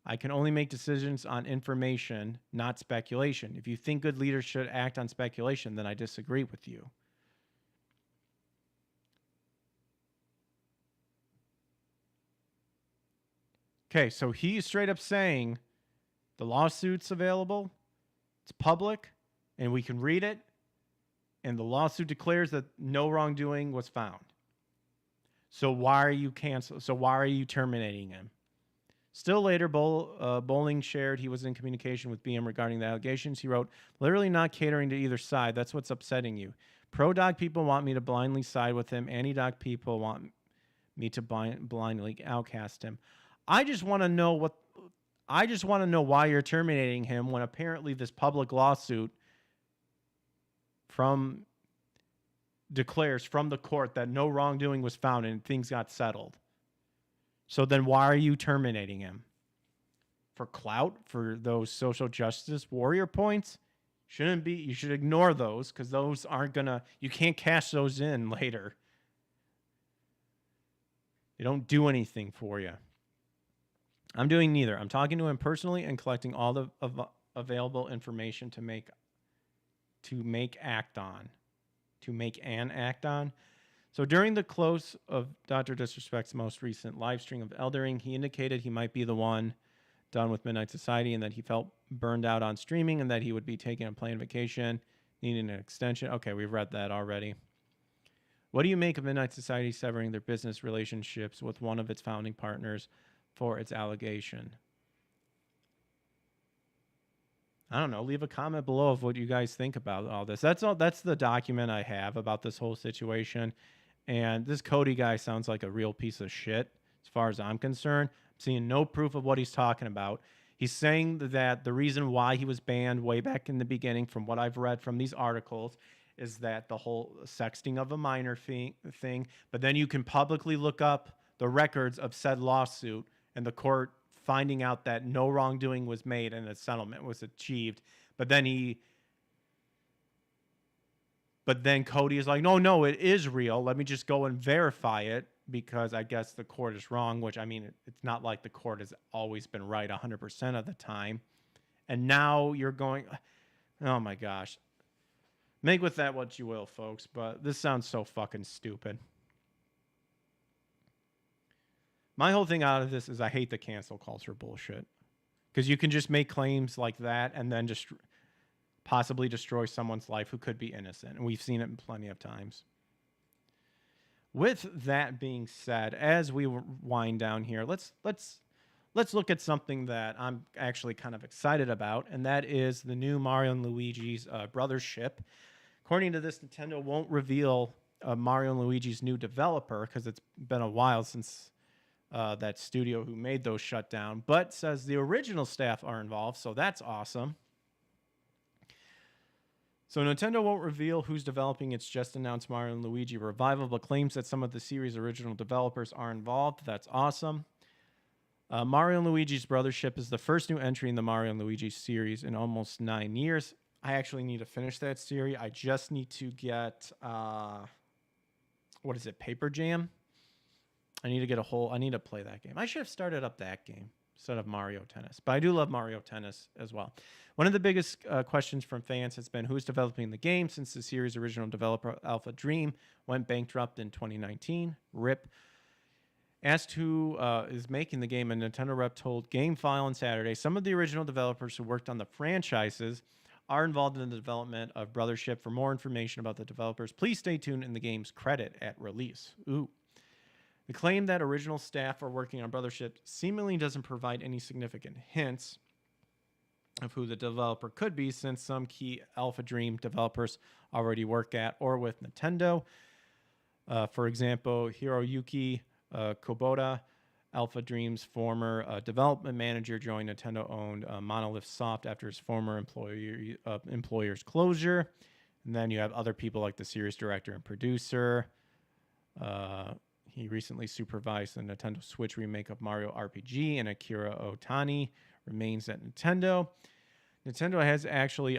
I can only make decisions on information, not speculation. If you think good leaders should act on speculation, then I disagree with you. Okay, so he's straight up saying the lawsuit's available, it's public, and we can read it, and the lawsuit declares that no wrongdoing was found. So why are you So why are you terminating him? Still later, Bowling shared he was in communication with BM regarding the allegations. He wrote, literally not catering to either side. That's what's upsetting you. Pro-dog people want me to blindly side with him. Anti-dog people want me to blindly outcast him. I just want to know why you're terminating him when apparently this public lawsuit declares from the court that no wrongdoing was found and things got settled. So then why are you terminating him? For clout? For those social justice warrior points? Shouldn't be. You should ignore those because those aren't gonna, you can't cash those in later. They don't do anything for you. I'm doing neither. I'm talking to him personally and collecting all the available information to make an act on. So during the close of Dr. Disrespect's most recent live stream of Eldering, he indicated he might be the one done with Midnight Society and that he felt burned out on streaming and that he would be taking a planned vacation, needing an extension. Okay, we've read that already. What do you make of Midnight Society severing their business relationships with one of its founding partners for its allegation? I don't know. Leave a comment below of what you guys think about all this. That's the document I have about this whole situation. And this Cody guy sounds like a real piece of shit as far as I'm concerned. I'm seeing no proof of what he's talking about. He's saying that the reason why he was banned way back in the beginning, from what I've read from these articles, is that the whole sexting of a minor thing. But then you can publicly look up the records of said lawsuit and the court finding out that no wrongdoing was made and a settlement was achieved. But then Cody is like, no, it is real. Let me just go and verify it. because I guess the court is wrong, which I mean, it's not like the court has always been right 100% of the time. And now you're going, oh my gosh. Make with that what you will, folks, but this sounds so fucking stupid. My whole thing out of this is I hate the cancel culture bullshit. Because you can just make claims like that and then just possibly destroy someone's life who could be innocent. And we've seen it plenty of times. With that being said, as we wind down here, let's look at something that I'm actually kind of excited about, and that is the new Mario and Luigi's Brothership. According to this, Nintendo won't reveal Mario and Luigi's new developer because it's been a while since that studio who made those shut down, but says the original staff are involved, so that's awesome. So Nintendo won't reveal who's developing its just announced Mario and Luigi revival, but claims that some of the series' original developers are involved. That's awesome. Mario and Luigi's Brothership is the first new entry in the Mario and Luigi series in almost 9 years. I actually need to finish that series. I just need to get, Paper Jam? I need to play that game. I should have started up that game instead of Mario Tennis. But I do love Mario Tennis as well. One of the biggest questions from fans has been who's developing the game since the series' original developer, Alpha Dream, went bankrupt in 2019. RIP. Asked who is making the game, a Nintendo rep told GameFile on Saturday, some of the original developers who worked on the franchises are involved in the development of Brothership. For more information about the developers, please stay tuned in the game's credit at release. Ooh. The claim that original staff are working on Brothership seemingly doesn't provide any significant hints of who the developer could be, since some key Alpha Dream developers already work at or with Nintendo. For example, Hiroyuki Kubota, Alpha Dream's former development manager, joined Nintendo-owned Monolith Soft after his former employer's closure. And then you have other people like the series director and producer. He recently supervised the Nintendo Switch remake of Mario RPG, and Akira Otani remains at Nintendo. Nintendo has acted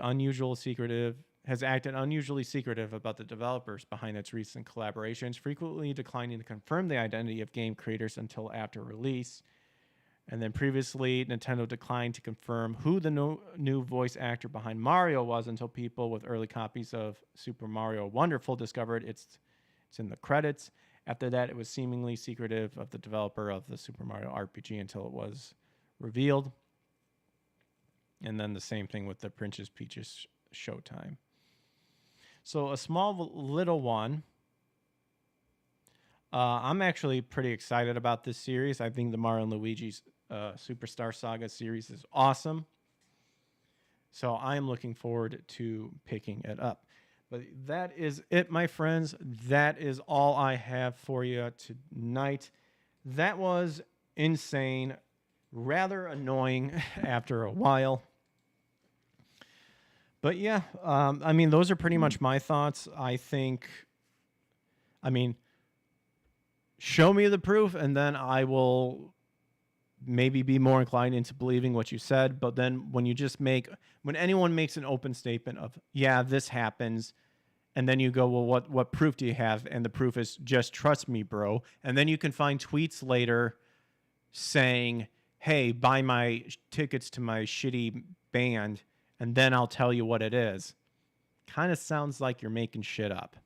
unusually secretive about the developers behind its recent collaborations, frequently declining to confirm the identity of game creators until after release. And then previously, Nintendo declined to confirm who the new voice actor behind Mario was until people with early copies of Super Mario Wonderful discovered it's in the credits. After that, it was seemingly secretive of the developer of the Super Mario RPG until it was revealed. And then the same thing with the Princess Peach's Showtime. So a small little one. I'm actually pretty excited about this series. I think the Mario and Luigi's Superstar Saga series is awesome. So I am looking forward to picking it up. But that is it, my friends. That is all I have for you tonight. That was insane. Rather annoying after a while. But yeah, those are pretty much my thoughts. Show me the proof, and then I will maybe be more inclined into believing what you said. But then when anyone makes an open statement of, yeah, this happens, and then you go, well, what proof do you have? And the proof is just trust me, bro. And then you can find tweets later saying, hey, buy my tickets to my shitty band, and then I'll tell you what it is. Kind of sounds like you're making shit up.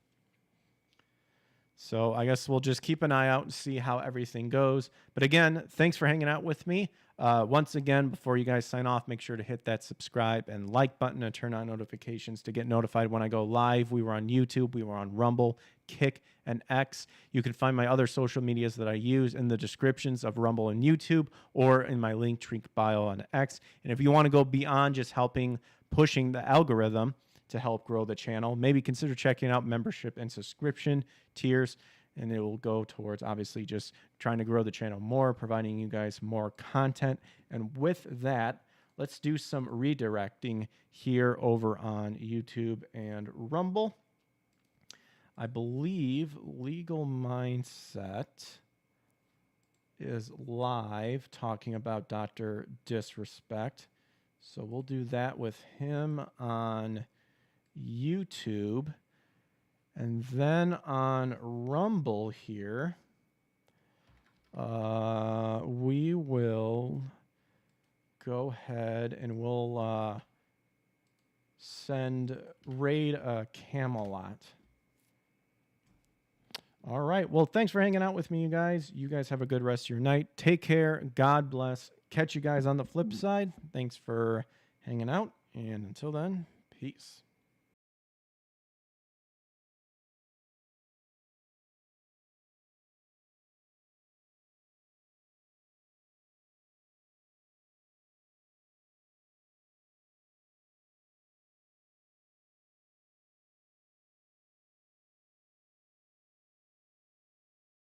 So I guess we'll just keep an eye out and see how everything goes. But again, thanks for hanging out with me. Once again, before you guys sign off, make sure to hit that subscribe and like button and turn on notifications to get notified when I go live. We were on YouTube, we were on Rumble, Kick, and X. You can find my other social medias that I use in the descriptions of Rumble and YouTube, or in my link tree bio on X. And if you want to go beyond just pushing the algorithm to help grow the channel, maybe consider checking out membership and subscription tiers, and it will go towards obviously just trying to grow the channel more, providing you guys more content. And with that, let's do some redirecting here over on YouTube and Rumble. I believe Legal Mindset is live talking about Dr. Disrespect. So we'll do that with him on YouTube. And then on Rumble here, We will go ahead and we'll send raid a Camelot. All right. Well, thanks for hanging out with me, you guys. You guys have a good rest of your night. Take care. God bless. Catch you guys on the flip side. Thanks for hanging out. And until then, peace.